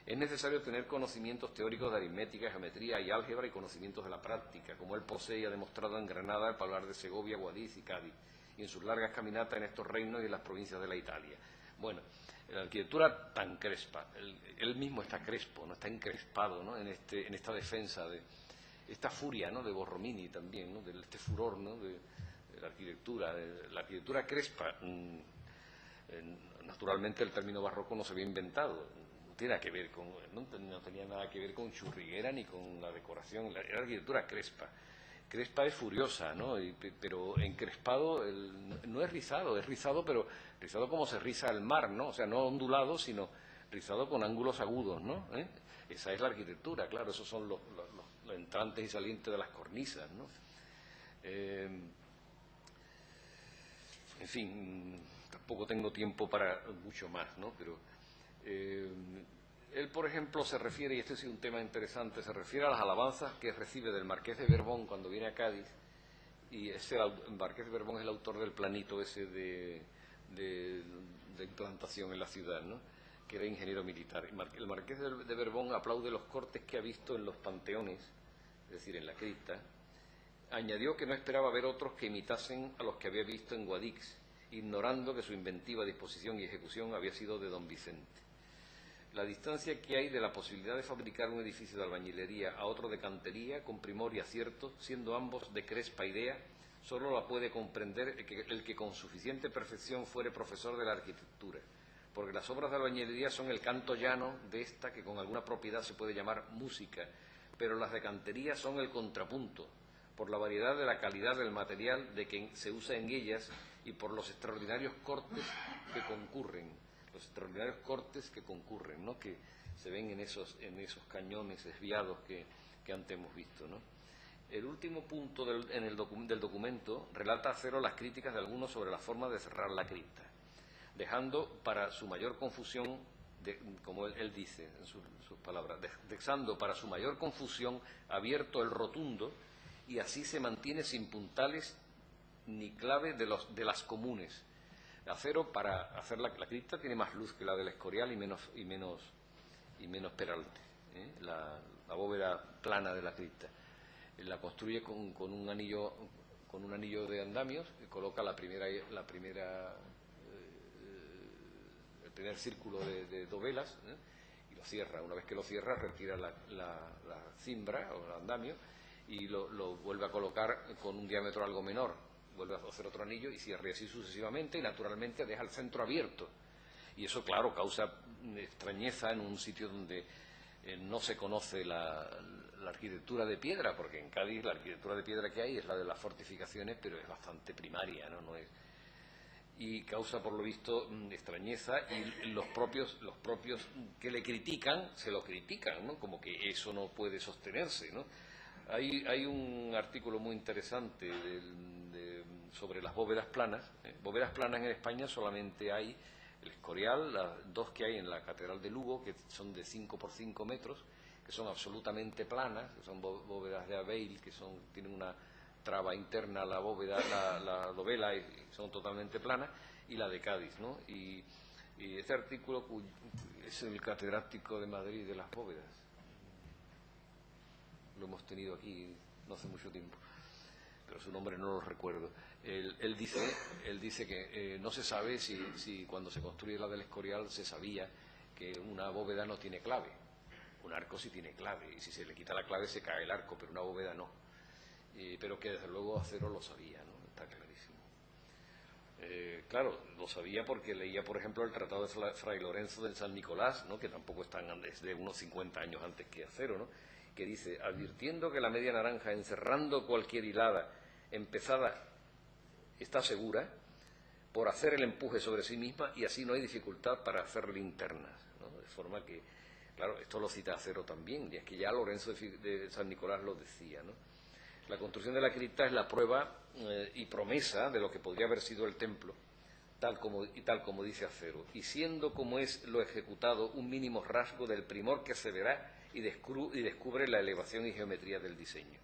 es necesario tener conocimientos teóricos de aritmética, geometría y álgebra y conocimientos de la práctica, como él posee y ha demostrado en Granada, el Palar de Segovia, Guadix y Cádiz, y en sus largas caminatas en estos reinos y en las provincias de la Italia. Bueno, la arquitectura tan crespa, él mismo está crespo, no está encrespado, ¿no?, en esta defensa de esta furia, ¿no?, de Borromini también, ¿no?, de este furor, ¿no?, de la arquitectura. La arquitectura crespa, naturalmente el término barroco no se había inventado, no tenía nada que ver con churriguera ni con la decoración, era arquitectura crespa. Crespa es furiosa, ¿no?, pero encrespado no es rizado, pero rizado como se riza el mar, ¿no?, o sea, no ondulado, sino rizado con ángulos agudos, ¿no? Esa es la arquitectura, claro, esos son los entrantes y salientes de las cornisas, ¿no? En fin, tampoco tengo tiempo para mucho más, ¿no?, pero él, por ejemplo, se refiere, y este es un tema interesante, se refiere a las alabanzas que recibe del Marqués de Berbón cuando viene a Cádiz, y el Marqués de Berbón es el autor del planito ese de implantación en la ciudad, ¿no?, que era ingeniero militar. El Marqués de Berbón aplaude los cortes que ha visto en los panteones, es decir, en la cripta. Añadió que no esperaba ver otros que imitasen a los que había visto en Guadix, ignorando que su inventiva disposición y ejecución había sido de don Vicente. La distancia que hay de la posibilidad de fabricar un edificio de albañilería a otro de cantería, con primor y acierto, siendo ambos de crespa idea, solo la puede comprender el que con suficiente perfección fuere profesor de la arquitectura, porque las obras de albañilería son el canto llano de esta que con alguna propiedad se puede llamar música, pero las de cantería son el contrapunto, por la variedad de la calidad del material de que se usa en ellas y por los extraordinarios cortes que concurren, ¿no?, que se ven en esos cañones desviados que antes hemos visto, ¿no? El último punto del documento relata a Acero las críticas de algunos sobre la forma de cerrar la cripta, dejando para su mayor confusión como él dice en sus palabras, dejando para su mayor confusión abierto el rotundo, y así se mantiene sin puntales ni clave de las comunes. Acero, para hacer la cripta, tiene más luz que la del Escorial y menos peralte, la bóveda plana de la cripta. La construye con un anillo de andamios, y coloca el primer círculo de dovelas, y lo cierra. Una vez que lo cierra, retira la cimbra o el andamio y lo vuelve a colocar con un diámetro algo menor, vuelve a hacer otro anillo y cierra, y así sucesivamente, y naturalmente deja el centro abierto. Y eso, claro, causa extrañeza en un sitio donde no se conoce la arquitectura de piedra, porque en Cádiz la arquitectura de piedra que hay es la de las fortificaciones, pero es bastante primaria, ¿no? Y causa, por lo visto, extrañeza, y los propios que le critican, se lo critican, ¿no? Como que eso no puede sostenerse, ¿no? Hay un artículo muy interesante sobre las bóvedas planas. Bóvedas planas en España solamente hay el Escorial, las dos que hay en la Catedral de Lugo, que son de 5 por 5 metros, que son absolutamente planas, que son bóvedas de Aveil, que tienen una traba interna a la bóveda, la dovela, y son totalmente planas, y la de Cádiz, ¿no? Y este artículo es el catedrático de Madrid de las bóvedas. Lo hemos tenido aquí no hace mucho tiempo, pero su nombre no lo recuerdo. Él dice que no se sabe si cuando se construye la del Escorial se sabía que una bóveda no tiene clave. Un arco sí tiene clave, y si se le quita la clave se cae el arco, pero una bóveda no. Pero que desde luego Acero lo sabía, ¿no? Está clarísimo. Claro, lo sabía porque leía, por ejemplo, el Tratado de Fray Lorenzo del San Nicolás, ¿no? Que tampoco es de unos 50 años antes que Acero, ¿no? Que dice: advirtiendo que la media naranja, encerrando cualquier hilada empezada, está segura por hacer el empuje sobre sí misma, y así no hay dificultad para hacer linternas, ¿no? De forma que, claro, esto lo cita Acero también, y es que ya Lorenzo de San Nicolás lo decía, ¿no? La construcción de la cripta es la prueba y promesa de lo que podría haber sido el templo, tal como dice Acero, y siendo como es lo ejecutado un mínimo rasgo del primor que se verá y descubre la elevación y geometría del diseño.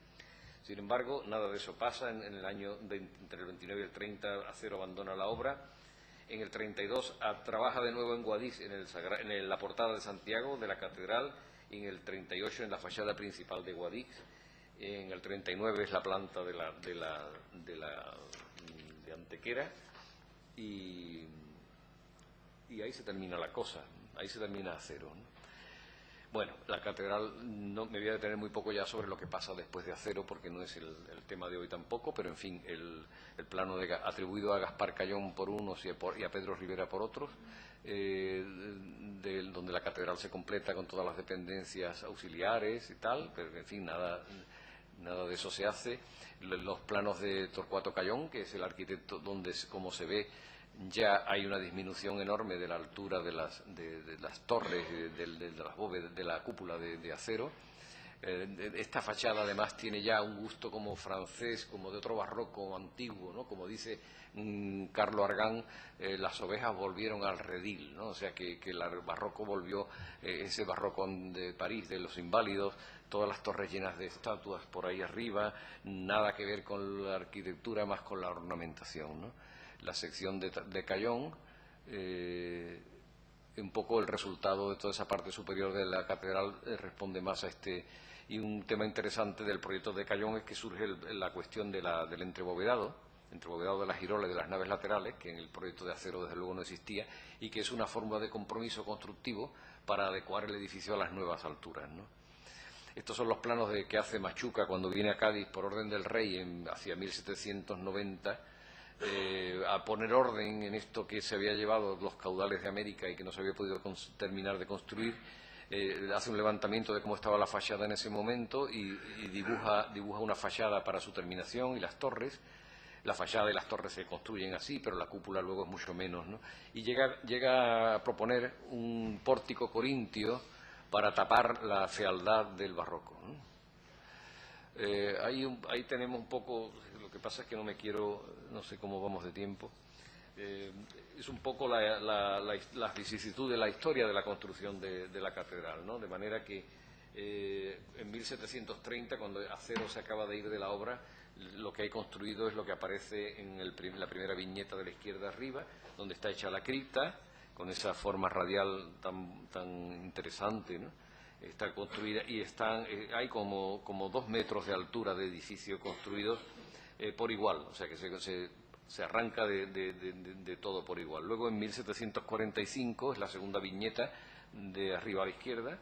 Sin embargo, nada de eso pasa. En el año entre el 29 y el 30, Acero abandona la obra. En el 32 trabaja de nuevo en Guadix, en la portada de Santiago de la catedral, y en el 38 en la fachada principal de Guadix. En el 39 es la planta de Antequera, y ahí se termina la cosa, ahí se termina Acero, ¿no? Bueno, la catedral, no me voy a detener muy poco ya sobre lo que pasa después de Acero, porque no es el tema de hoy tampoco, pero en fin, el plano atribuido a Gaspar Cayón por unos y a Pedro Rivera por otros, donde la catedral se completa con todas las dependencias auxiliares y tal, pero en fin, nada de eso se hace. Los planos de Torcuato Cayón, que es el arquitecto, donde, como se ve, ya hay una disminución enorme de la altura de las torres, de las bóvedas, de la cúpula de Acero. Esta fachada además tiene ya un gusto como francés, como de otro barroco antiguo, ¿no? Como dice Carlo Argan, las ovejas volvieron al redil, ¿no? O sea que el barroco volvió, ese barroco de París, de los inválidos, todas las torres llenas de estatuas por ahí arriba, nada que ver con la arquitectura, más con la ornamentación, ¿no? La sección de Cayón, un poco el resultado de toda esa parte superior de la catedral, responde más a este. Y un tema interesante del proyecto de Cayón es que surge la cuestión del entrebovedado de las girolas y de las naves laterales, que en el proyecto de Acero desde luego no existía, y que es una forma de compromiso constructivo para adecuar el edificio a las nuevas alturas, ¿no? Estos son los planos que hace Machuca cuando viene a Cádiz por orden del rey hacia 1790, a poner orden en esto que se había llevado los caudales de América y que no se había podido terminar de construir. Hace un levantamiento de cómo estaba la fachada en ese momento y dibuja una fachada para su terminación y las torres. La fachada y las torres se construyen así, pero la cúpula luego es mucho menos, ¿no? Y llega a proponer un pórtico corintio para tapar la fealdad del barroco, ¿no? Ahí tenemos un poco. Lo que pasa es que no sé cómo vamos de tiempo, es un poco la vicisitud de la historia de la construcción de la catedral, ¿no? De manera que en 1730, cuando Acero se acaba de ir de la obra, lo que hay construido es lo que aparece en la primera viñeta de la izquierda arriba, donde está hecha la cripta, con esa forma radial tan interesante, ¿no? Está construida y hay como 2 metros de altura de edificio construidos por igual, o sea que se arranca de todo por igual. Luego en 1745 es la segunda viñeta de arriba a la izquierda,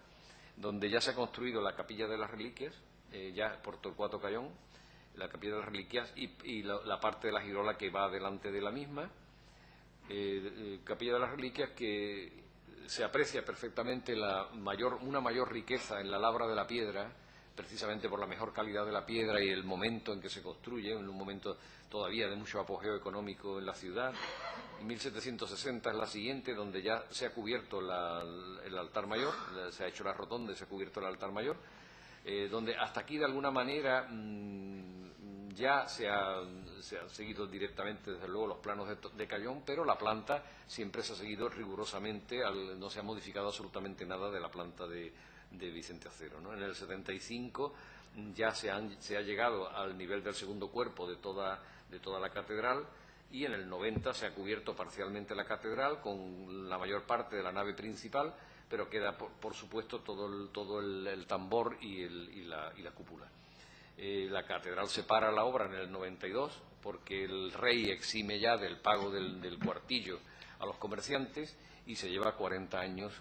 donde ya se ha construido la Capilla de las Reliquias, ya por Torcuato Cayón, la Capilla de las Reliquias y la parte de la girola que va delante de la misma. Capilla de las Reliquias que se aprecia perfectamente una mayor riqueza en la labra de la piedra, precisamente por la mejor calidad de la piedra y el momento en que se construye, en un momento todavía de mucho apogeo económico en la ciudad. En 1760 es la siguiente, donde ya se ha cubierto el altar mayor, se ha hecho la rotonda y se ha cubierto el altar mayor, donde hasta aquí de alguna manera ya se han seguido directamente, desde luego, los planos de Cayón, pero la planta siempre se ha seguido rigurosamente, no se ha modificado absolutamente nada de la planta de Vicente Acero, ¿no? En el 75 ya se ha llegado al nivel del segundo cuerpo de toda la catedral, y en el 90 se ha cubierto parcialmente la catedral con la mayor parte de la nave principal, pero queda, por supuesto, todo el tambor y la cúpula. La catedral se para la obra en el 92 porque el rey exime ya del pago del cuartillo a los comerciantes y se lleva 40 años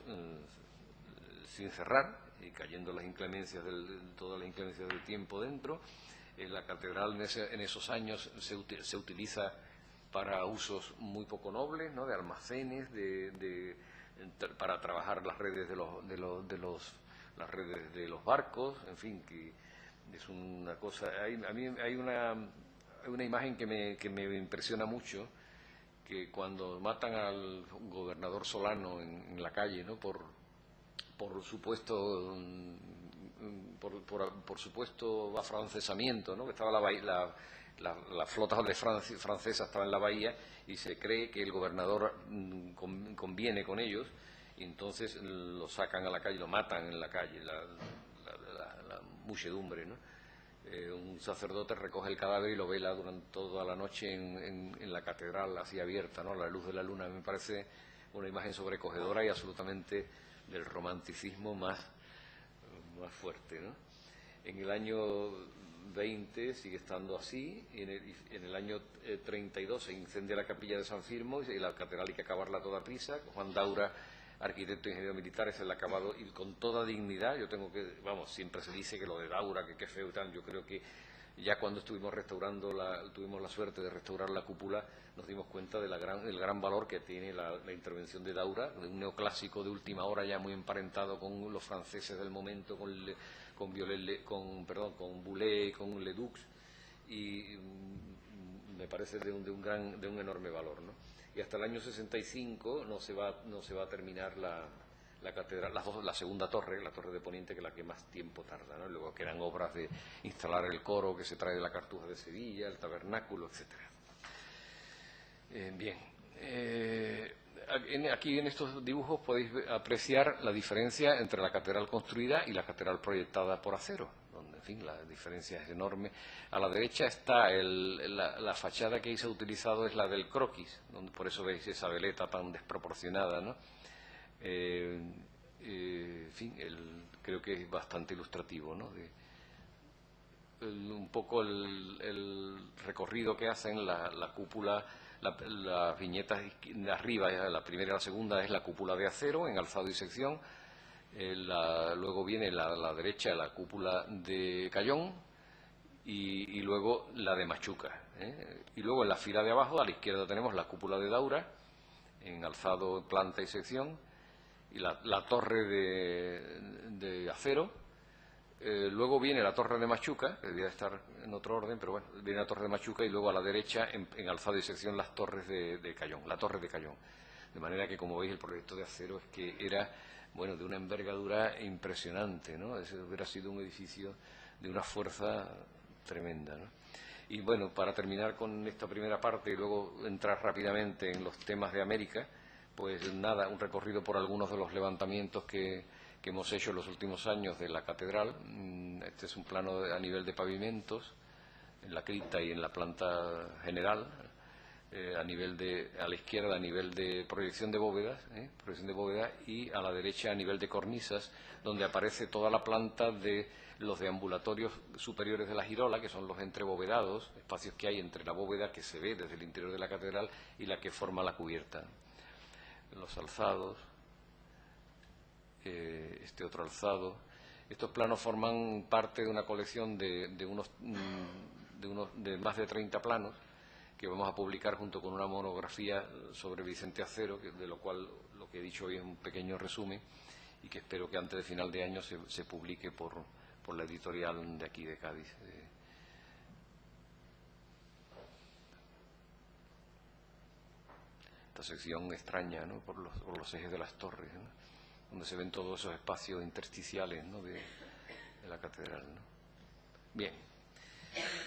sin cerrar, cayendo todas las inclemencias del tiempo dentro. La catedral en esos años se utiliza para usos muy poco nobles, ¿no? De almacenes, para trabajar las redes las redes de los barcos, en fin, que es una cosa. A mí hay una imagen que me impresiona mucho, que cuando matan al gobernador Solano en la calle, ¿no? por supuesto afrancesamiento, ¿no? Que estaba la flota francesa estaba en la bahía y se cree que el gobernador conviene con ellos, y entonces lo sacan a la calle, lo matan en la calle, la muchedumbre, ¿no? Un sacerdote recoge el cadáver y lo vela durante toda la noche en la catedral así abierta, ¿no? A la luz de la luna. Me parece una imagen sobrecogedora y absolutamente del romanticismo más fuerte, ¿no? En el año 20 sigue estando así, y en el año 32 se incendia la capilla de San Firmo y la catedral hay que acabarla a toda prisa. Juan Daura, arquitecto e ingeniero militar, es el acabado y con toda dignidad. Yo tengo que, siempre se dice que lo de Daura, que qué feo y tal. Yo creo que ya cuando estuvimos restaurando, tuvimos la suerte de restaurar la cúpula, nos dimos cuenta del gran valor que tiene la intervención de Daura, de un neoclásico de última hora ya muy emparentado con los franceses del momento, con Boulez y con Ledoux, y me parece de un enorme valor, ¿no? Y hasta el año 65 no se va a terminar la catedral, la segunda torre, la torre de Poniente, que es la que más tiempo tarda, ¿no? Y luego que eran obras de instalar el coro que se trae de la Cartuja de Sevilla, el tabernáculo, etcétera. Bien. Aquí en estos dibujos podéis apreciar la diferencia entre la catedral construida y la catedral proyectada por Acero, donde, en fin, la diferencia es enorme. A la derecha está la fachada que ahí se ha utilizado, es la del croquis, donde por eso veis esa veleta tan desproporcionada, ¿no? En fin, creo que es bastante ilustrativo, ¿no? Un poco el recorrido que hacen la cúpula. Las viñetas de arriba, la primera y la segunda, es la cúpula de Acero en alzado y sección. Luego viene la derecha, la cúpula de Cayón, y luego la de Machuca, ¿eh? Y luego en la fila de abajo, a la izquierda, tenemos la cúpula de Daura en alzado, planta y sección, y la torre de Acero. Luego viene la torre de Machuca, que debía estar en otro orden, pero bueno, viene la torre de Machuca, y luego a la derecha, en alzado y sección, las torres de Cayón, la torre de Cayón. De manera que, como veis, el proyecto de Acero es que era, bueno, de una envergadura impresionante, ¿no? Hubiera sido un edificio de una fuerza tremenda, ¿no? Y bueno, para terminar con esta primera parte y luego entrar rápidamente en los temas de América, pues nada, un recorrido por algunos de los levantamientos que hemos hecho en los últimos años de la catedral. Este es un plano a nivel de pavimentos, en la cripta y en la planta general, a la izquierda a nivel de proyección de bóvedas, y a la derecha a nivel de cornisas, donde aparece toda la planta de los deambulatorios superiores de la girola, que son los entrebovedados, espacios que hay entre la bóveda que se ve desde el interior de la catedral y la que forma la cubierta. Los alzados, este otro alzado. Estos planos forman parte de una colección de más de 30 planos que vamos a publicar junto con una monografía sobre Vicente Acero, de lo cual lo que he dicho hoy es un pequeño resumen y que espero que antes de final de año se publique por la editorial de aquí de Cádiz. Esta sección extraña, ¿no?, por los ejes de las torres, ¿no?, donde se ven todos esos espacios intersticiales, ¿no?, de la catedral, ¿no? Bien,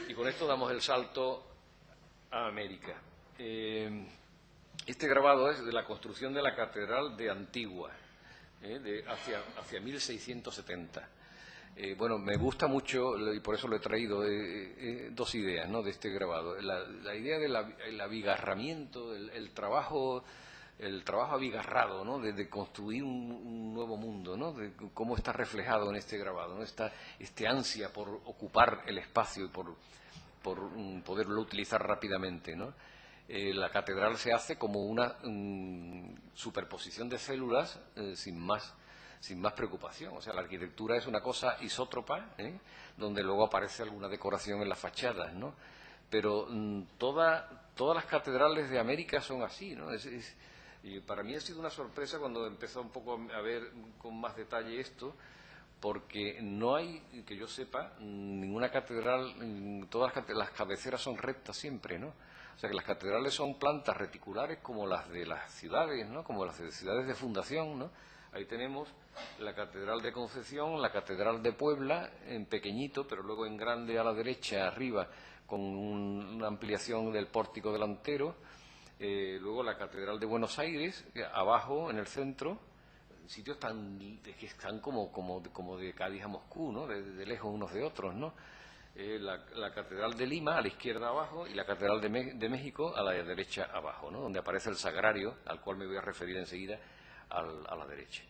y con esto damos el salto a América. Este grabado es de la construcción de la catedral de Antigua, hacia 1670. Bueno, me gusta mucho, y por eso lo he traído, dos ideas, ¿no?, de este grabado. La idea del abigarramiento, el trabajo abigarrado, ¿no?, de construir un nuevo mundo, ¿no?, de cómo está reflejado en este grabado, ¿no?, este ansia por ocupar el espacio y por poderlo utilizar rápidamente, ¿no? La catedral se hace como una superposición de células sin más preocupación. O sea, la arquitectura es una cosa isótropa, donde luego aparece alguna decoración en las fachadas, ¿no? Pero todas las catedrales de América son así, ¿no? Y para mí ha sido una sorpresa cuando empezó un poco a ver con más detalle esto, porque no hay, que yo sepa, ninguna catedral, todas las cabeceras son rectas siempre, ¿no? O sea, que las catedrales son plantas reticulares como las de las ciudades, ¿no?, como las de ciudades de fundación, ¿no? Ahí tenemos la Catedral de Concepción, la Catedral de Puebla, en pequeñito, pero luego en grande a la derecha, arriba, con una ampliación del pórtico delantero. Luego la Catedral de Buenos Aires, abajo, en el centro, sitios que están como de Cádiz a Moscú, ¿no?, de lejos unos de otros, ¿no? La Catedral de Lima, a la izquierda abajo, y la Catedral de México, a la derecha abajo, ¿no?, donde aparece el sagrario, al cual me voy a referir enseguida, a la derecha.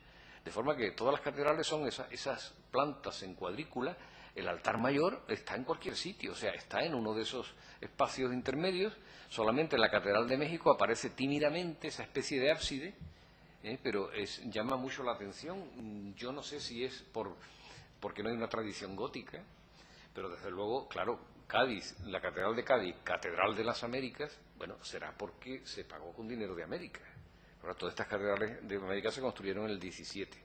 De forma que todas las catedrales son esas plantas en cuadrícula. El altar mayor está en cualquier sitio, o sea, está en uno de esos espacios intermedios. Solamente en la Catedral de México aparece tímidamente esa especie de ábside, pero llama mucho la atención. Yo no sé si es porque no hay una tradición gótica, pero desde luego, claro, Cádiz, la Catedral de Cádiz, Catedral de las Américas, bueno, será porque se pagó con dinero de América. Ahora, todas estas catedrales de América se construyeron en el 17.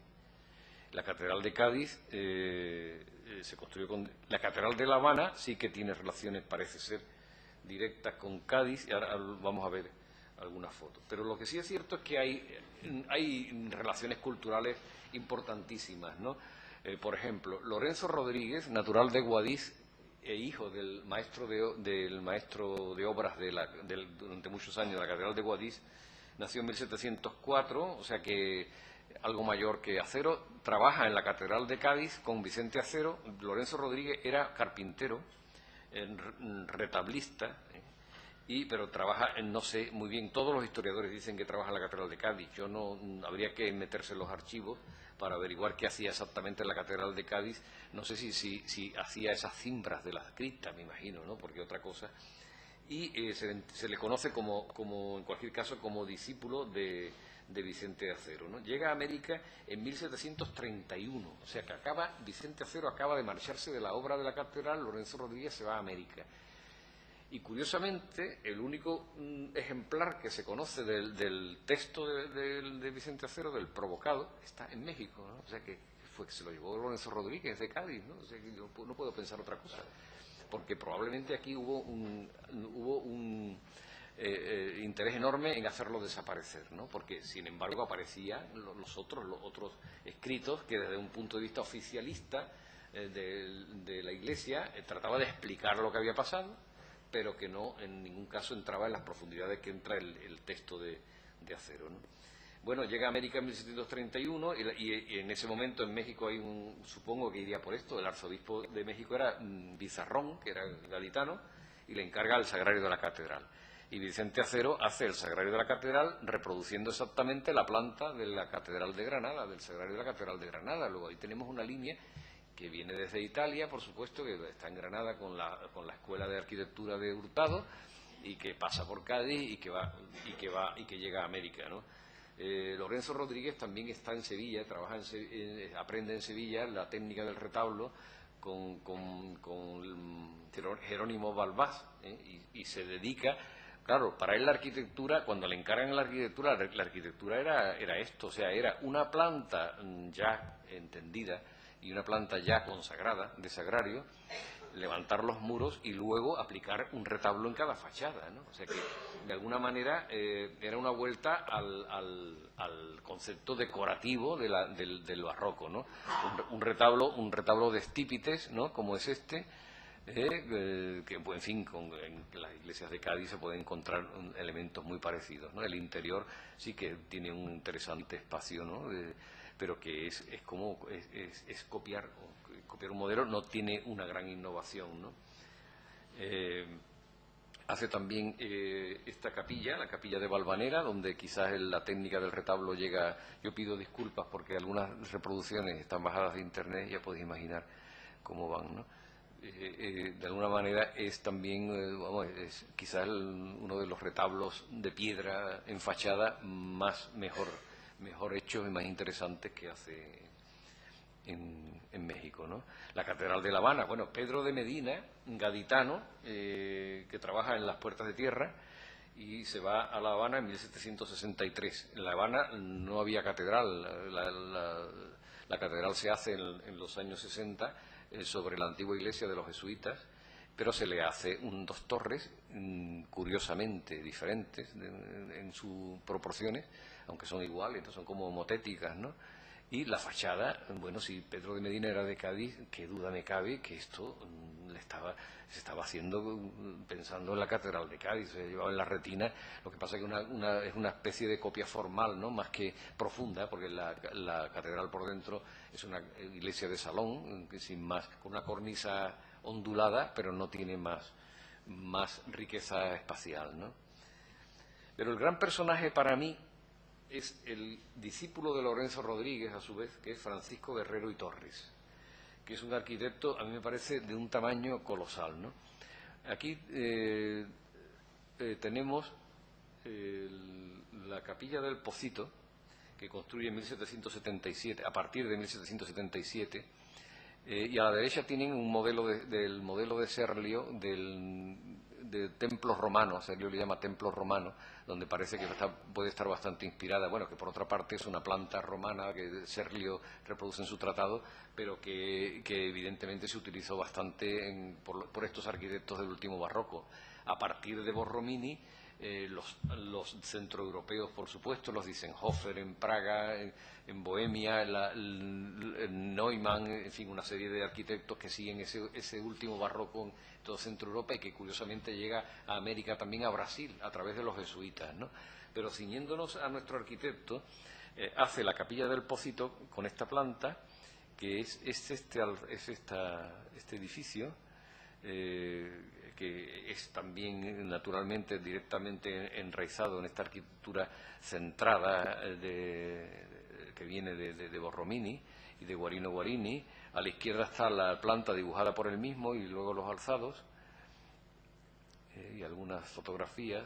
La Catedral de Cádiz se construyó con... La Catedral de La Habana sí que tiene relaciones, parece ser, directas con Cádiz, y ahora vamos a ver algunas fotos. Pero lo que sí es cierto es que hay relaciones culturales importantísimas, ¿no? Por ejemplo, Lorenzo Rodríguez, natural de Guadix e hijo del maestro de obras durante muchos años de la Catedral de Guadix, nació en 1704, o sea que algo mayor que Acero. Trabaja en la Catedral de Cádiz con Vicente Acero. Lorenzo Rodríguez era carpintero, retablista, pero trabaja no sé muy bien, todos los historiadores dicen que trabaja en la Catedral de Cádiz. Yo no, habría que meterse en los archivos para averiguar qué hacía exactamente en la Catedral de Cádiz. No sé si hacía esas cimbras de las criptas, me imagino, ¿no?, porque otra cosa. Y se le conoce en cualquier caso, como discípulo de Vicente Acero, ¿no? Llega a América en 1731, o sea que Vicente Acero acaba de marcharse de la obra de la catedral, Lorenzo Rodríguez se va a América. Y curiosamente, el único ejemplar que se conoce del texto de Vicente Acero, del Provocado, está en México, ¿no? O sea que se lo llevó Lorenzo Rodríguez de Cádiz, ¿no? O sea que yo no puedo pensar otra cosa, porque probablemente aquí hubo un interés enorme en hacerlo desaparecer, ¿no? Porque, sin embargo, aparecían los otros escritos que, desde un punto de vista oficialista de la Iglesia, trataba de explicar lo que había pasado, pero que no en ningún caso entraba en las profundidades que entra el texto de Acero, ¿no? Bueno, llega a América en 1731 y en ese momento en México hay supongo que iría por esto, el arzobispo de México era Bizarrón, que era gaditano, y le encarga el sagrario de la catedral. Y Vicente Acero hace el sagrario de la catedral reproduciendo exactamente la planta de la catedral de Granada, del sagrario de la catedral de Granada. Luego ahí tenemos una línea que viene desde Italia, por supuesto, que está en Granada con la Escuela de Arquitectura de Hurtado, y que pasa por Cádiz y que llega a América, ¿no? Lorenzo Rodríguez también está en Sevilla, aprende en Sevilla la técnica del retablo con Jerónimo Balbás, y se dedica, claro, para él la arquitectura, cuando le encargan la arquitectura era esto, o sea, era una planta ya entendida y una planta ya consagrada, de sagrario, levantar los muros y luego aplicar un retablo en cada fachada, ¿no? O sea que, de alguna manera, era una vuelta al concepto decorativo del barroco, ¿no? Un retablo de estípites, ¿no?, como es este, que, en fin, en las iglesias de Cádiz se pueden encontrar elementos muy parecidos, ¿no? El interior sí que tiene un interesante espacio, ¿no?, pero que es copiar un modelo, no tiene una gran innovación, ¿no? Hace también esta capilla, la capilla de Valvanera, donde quizás la técnica del retablo llega. Yo pido disculpas porque algunas reproducciones están bajadas de internet, ya podéis imaginar cómo van, ¿no? De alguna manera es también, es quizás uno de los retablos de piedra en fachada mejor hechos y más interesantes que hace en México, ¿no? La Catedral de La Habana, bueno, Pedro de Medina, gaditano, que trabaja en las Puertas de Tierra, y se va a La Habana en 1763. En La Habana no había catedral, la catedral se hace en los años 60 sobre la antigua iglesia de los jesuitas, pero se le hace dos torres curiosamente diferentes en sus proporciones, aunque son iguales, son como motéticas, ¿no? Y la fachada, bueno, si Pedro de Medina era de Cádiz, qué duda me cabe que esto se estaba haciendo pensando en la Catedral de Cádiz, se llevaba en la retina. Lo que pasa es que es una especie de copia formal, ¿no?, más que profunda, porque la catedral por dentro es una iglesia de salón, que sin más, con una cornisa ondulada, pero no tiene más riqueza espacial, ¿no? Pero el gran personaje para mí es el discípulo de Lorenzo Rodríguez, a su vez, que es Francisco Guerrero y Torres, que es un arquitecto, a mí me parece, de un tamaño colosal, ¿no? Aquí tenemos la capilla del Pocito, que construye en 1777, a partir de 1777, y a la derecha tienen un modelo del modelo de Serlio de templos romanos. Serlio le llama templos romanos, donde parece que puede estar bastante inspirada, bueno, que por otra parte es una planta romana que Serlio reproduce en su tratado, pero que evidentemente se utilizó bastante por estos arquitectos del último barroco. A partir de Borromini, los centroeuropeos, por supuesto, los Dientzenhofer en Praga, en Bohemia, Neumann, en fin, una serie de arquitectos que siguen ese último barroco en toda Centro Europa y que curiosamente llega a América, también a Brasil, a través de los jesuitas, ¿no? Pero ciñéndonos a nuestro arquitecto, hace la Capilla del Pocito con esta planta, que es este edificio, que es también naturalmente directamente enraizado en esta arquitectura centrada que viene de Borromini y de Guarino Guarini. A la izquierda está la planta dibujada por él mismo y luego los alzados y algunas fotografías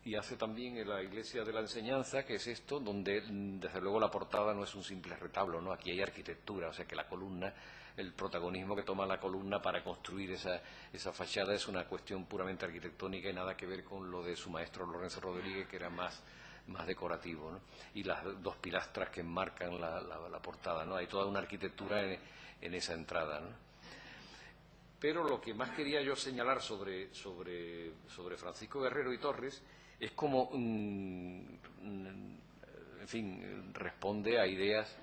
y hace también en la Iglesia de la Enseñanza, que es esto, donde desde luego la portada no es un simple retablo, ¿no? Aquí hay arquitectura, o sea que la columna, el protagonismo que toma la columna para construir esa fachada es una cuestión puramente arquitectónica y nada que ver con lo de su maestro Lorenzo Rodríguez, que era más decorativo, ¿no? Y las dos pilastras que enmarcan la portada, ¿no? Hay toda una arquitectura en esa entrada, ¿no? Pero lo que más quería yo señalar sobre Francisco Guerrero y Torres es como, en fin, responde a ideas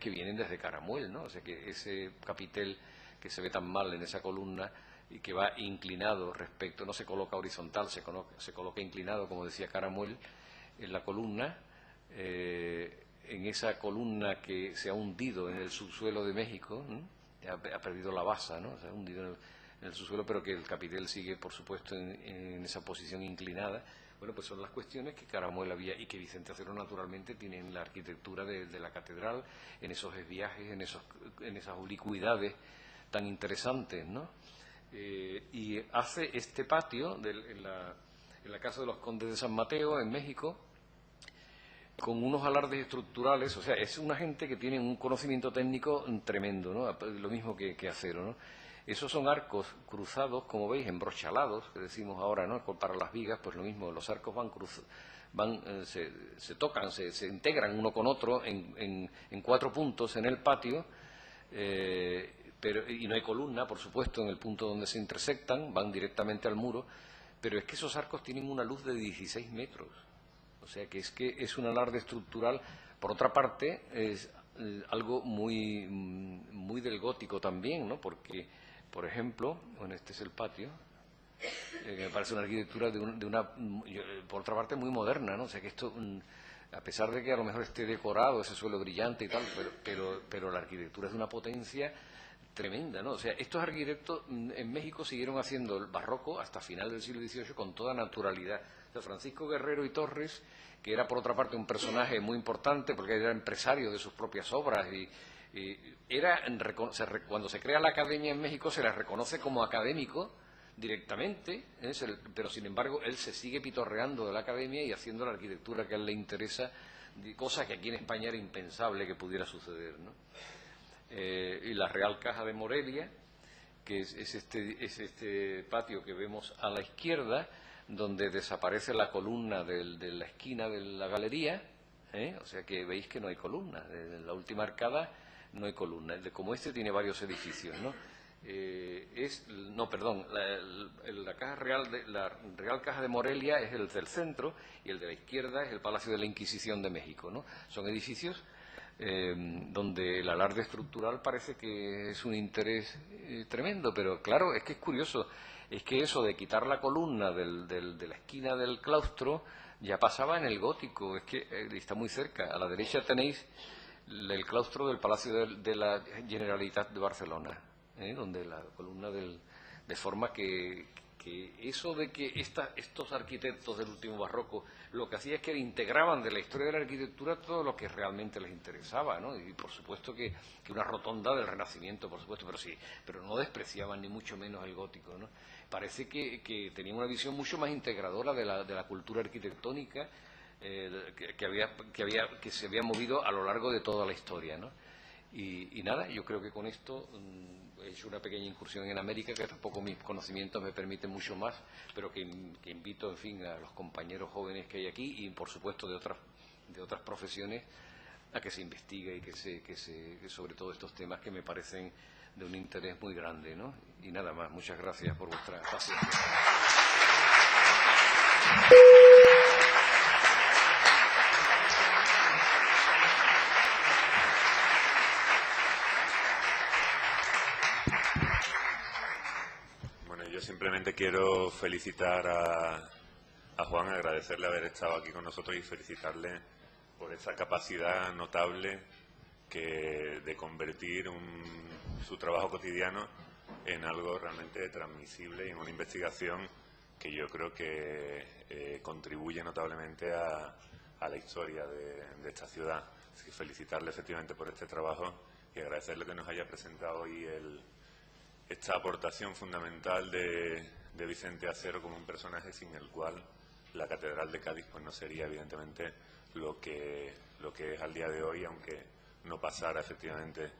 que vienen desde Caramuel, ¿no? O sea que ese capitel que se ve tan mal en esa columna y que va inclinado respecto, no se coloca horizontal, se coloca inclinado, como decía Caramuel, en la columna, en esa columna que se ha hundido en el subsuelo de México, ha perdido la base, ¿no? Se ha hundido en el subsuelo, pero que el capitel sigue, por supuesto, en esa posición inclinada. Bueno, pues son las cuestiones que Caramuel había y que Vicente Acero naturalmente tiene en la arquitectura de la catedral, en esos viajes, en esas ubicuidades tan interesantes, ¿no? Y hace este patio en la Casa de los Condes de San Mateo, en México, con unos alardes estructurales. O sea, es una gente que tiene un conocimiento técnico tremendo, ¿no? Lo mismo que Acero, ¿no? Esos son arcos cruzados, como veis, embrochalados, que decimos ahora, ¿no? Para las vigas, pues lo mismo, los arcos se tocan, se integran uno con otro en 4 puntos en el patio, y no hay columna, por supuesto, en el punto donde se intersectan, van directamente al muro, pero es que esos arcos tienen una luz de 16 metros. O sea, que es un alarde estructural. Por otra parte, es algo muy, muy del gótico también, ¿no? Porque, por ejemplo, bueno, este es el patio, me parece una arquitectura por otra parte, muy moderna, ¿no? O sea, que esto, a pesar de que a lo mejor esté decorado, ese suelo brillante y tal, pero la arquitectura es de una potencia tremenda, ¿no? O sea, estos arquitectos en México siguieron haciendo el barroco hasta final del siglo XVIII con toda naturalidad. O sea, Francisco Guerrero y Torres, que era por otra parte un personaje muy importante porque era empresario de sus propias obras cuando se crea la academia en México se la reconoce como académico directamente, pero sin embargo él se sigue pitorreando de la academia y haciendo la arquitectura que a él le interesa, cosa que aquí en España era impensable que pudiera suceder, ¿no? Y la Real Caja de Morelia, que es este patio que vemos a la izquierda, donde desaparece la columna de la esquina de la galería, o sea que veis que no hay columna, en la última arcada no hay columna. Como este tiene varios edificios, ¿no? La Real Caja de Morelia es el del centro y el de la izquierda es el Palacio de la Inquisición de México, ¿no? Son edificios donde el alarde estructural parece que es un interés tremendo, pero claro, es que es curioso, es que eso de quitar la columna de la esquina del claustro ya pasaba en el gótico, es que está muy cerca. A la derecha tenéis el claustro del Palacio de la Generalitat de Barcelona, donde la columna de forma que eso de que estos arquitectos del último barroco lo que hacía es que integraban de la historia de la arquitectura todo lo que realmente les interesaba, ¿no? Y por supuesto que una rotonda del Renacimiento, por supuesto, pero no despreciaban ni mucho menos el gótico, ¿no? Parece que tenían una visión mucho más integradora de la cultura arquitectónica que se había movido a lo largo de toda la historia, ¿no? Y nada, yo creo que con esto he hecho una pequeña incursión en América, que tampoco mis conocimientos me permiten mucho más, pero que invito, en fin, a los compañeros jóvenes que hay aquí y, por supuesto, de otras profesiones, a que se investigue y que sobre todo estos temas que me parecen de un interés muy grande, ¿no? Y nada más, muchas gracias por vuestra paciencia. Simplemente quiero felicitar a Juan, agradecerle haber estado aquí con nosotros y felicitarle por esa capacidad notable de convertir su trabajo cotidiano en algo realmente transmisible y en una investigación que yo creo que contribuye notablemente a la historia de esta ciudad. Así que felicitarle efectivamente por este trabajo y agradecerle que nos haya presentado hoy esta aportación fundamental de Vicente Acero como un personaje sin el cual la Catedral de Cádiz pues no sería evidentemente lo que es al día de hoy, aunque no pasara efectivamente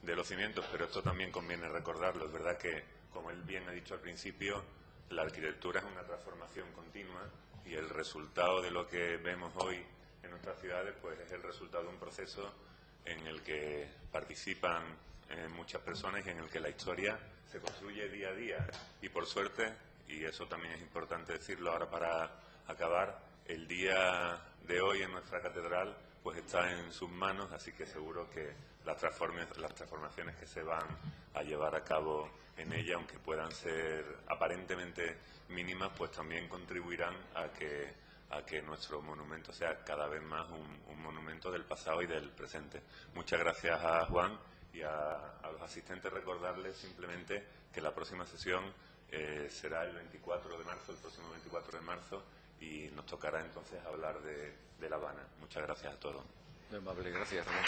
de los cimientos. Pero esto también conviene recordarlo. Es verdad que, como él bien ha dicho al principio, la arquitectura es una transformación continua y el resultado de lo que vemos hoy en nuestras ciudades pues es el resultado de un proceso en el que participan muchas personas y en el que la historia se construye día a día. Y por suerte, y eso también es importante decirlo ahora para acabar, el día de hoy en nuestra catedral pues está en sus manos, así que seguro que las transformaciones que se van a llevar a cabo en ella, aunque puedan ser aparentemente mínimas, pues también contribuirán a que nuestro monumento sea cada vez más un monumento del pasado y del presente. Muchas gracias a Juan y a los asistentes. Recordarles simplemente que la próxima sesión será el 24 de marzo, el próximo 24 de marzo, y nos tocará entonces hablar de La Habana. Muchas gracias a todos. Muy amable, gracias, Ramón.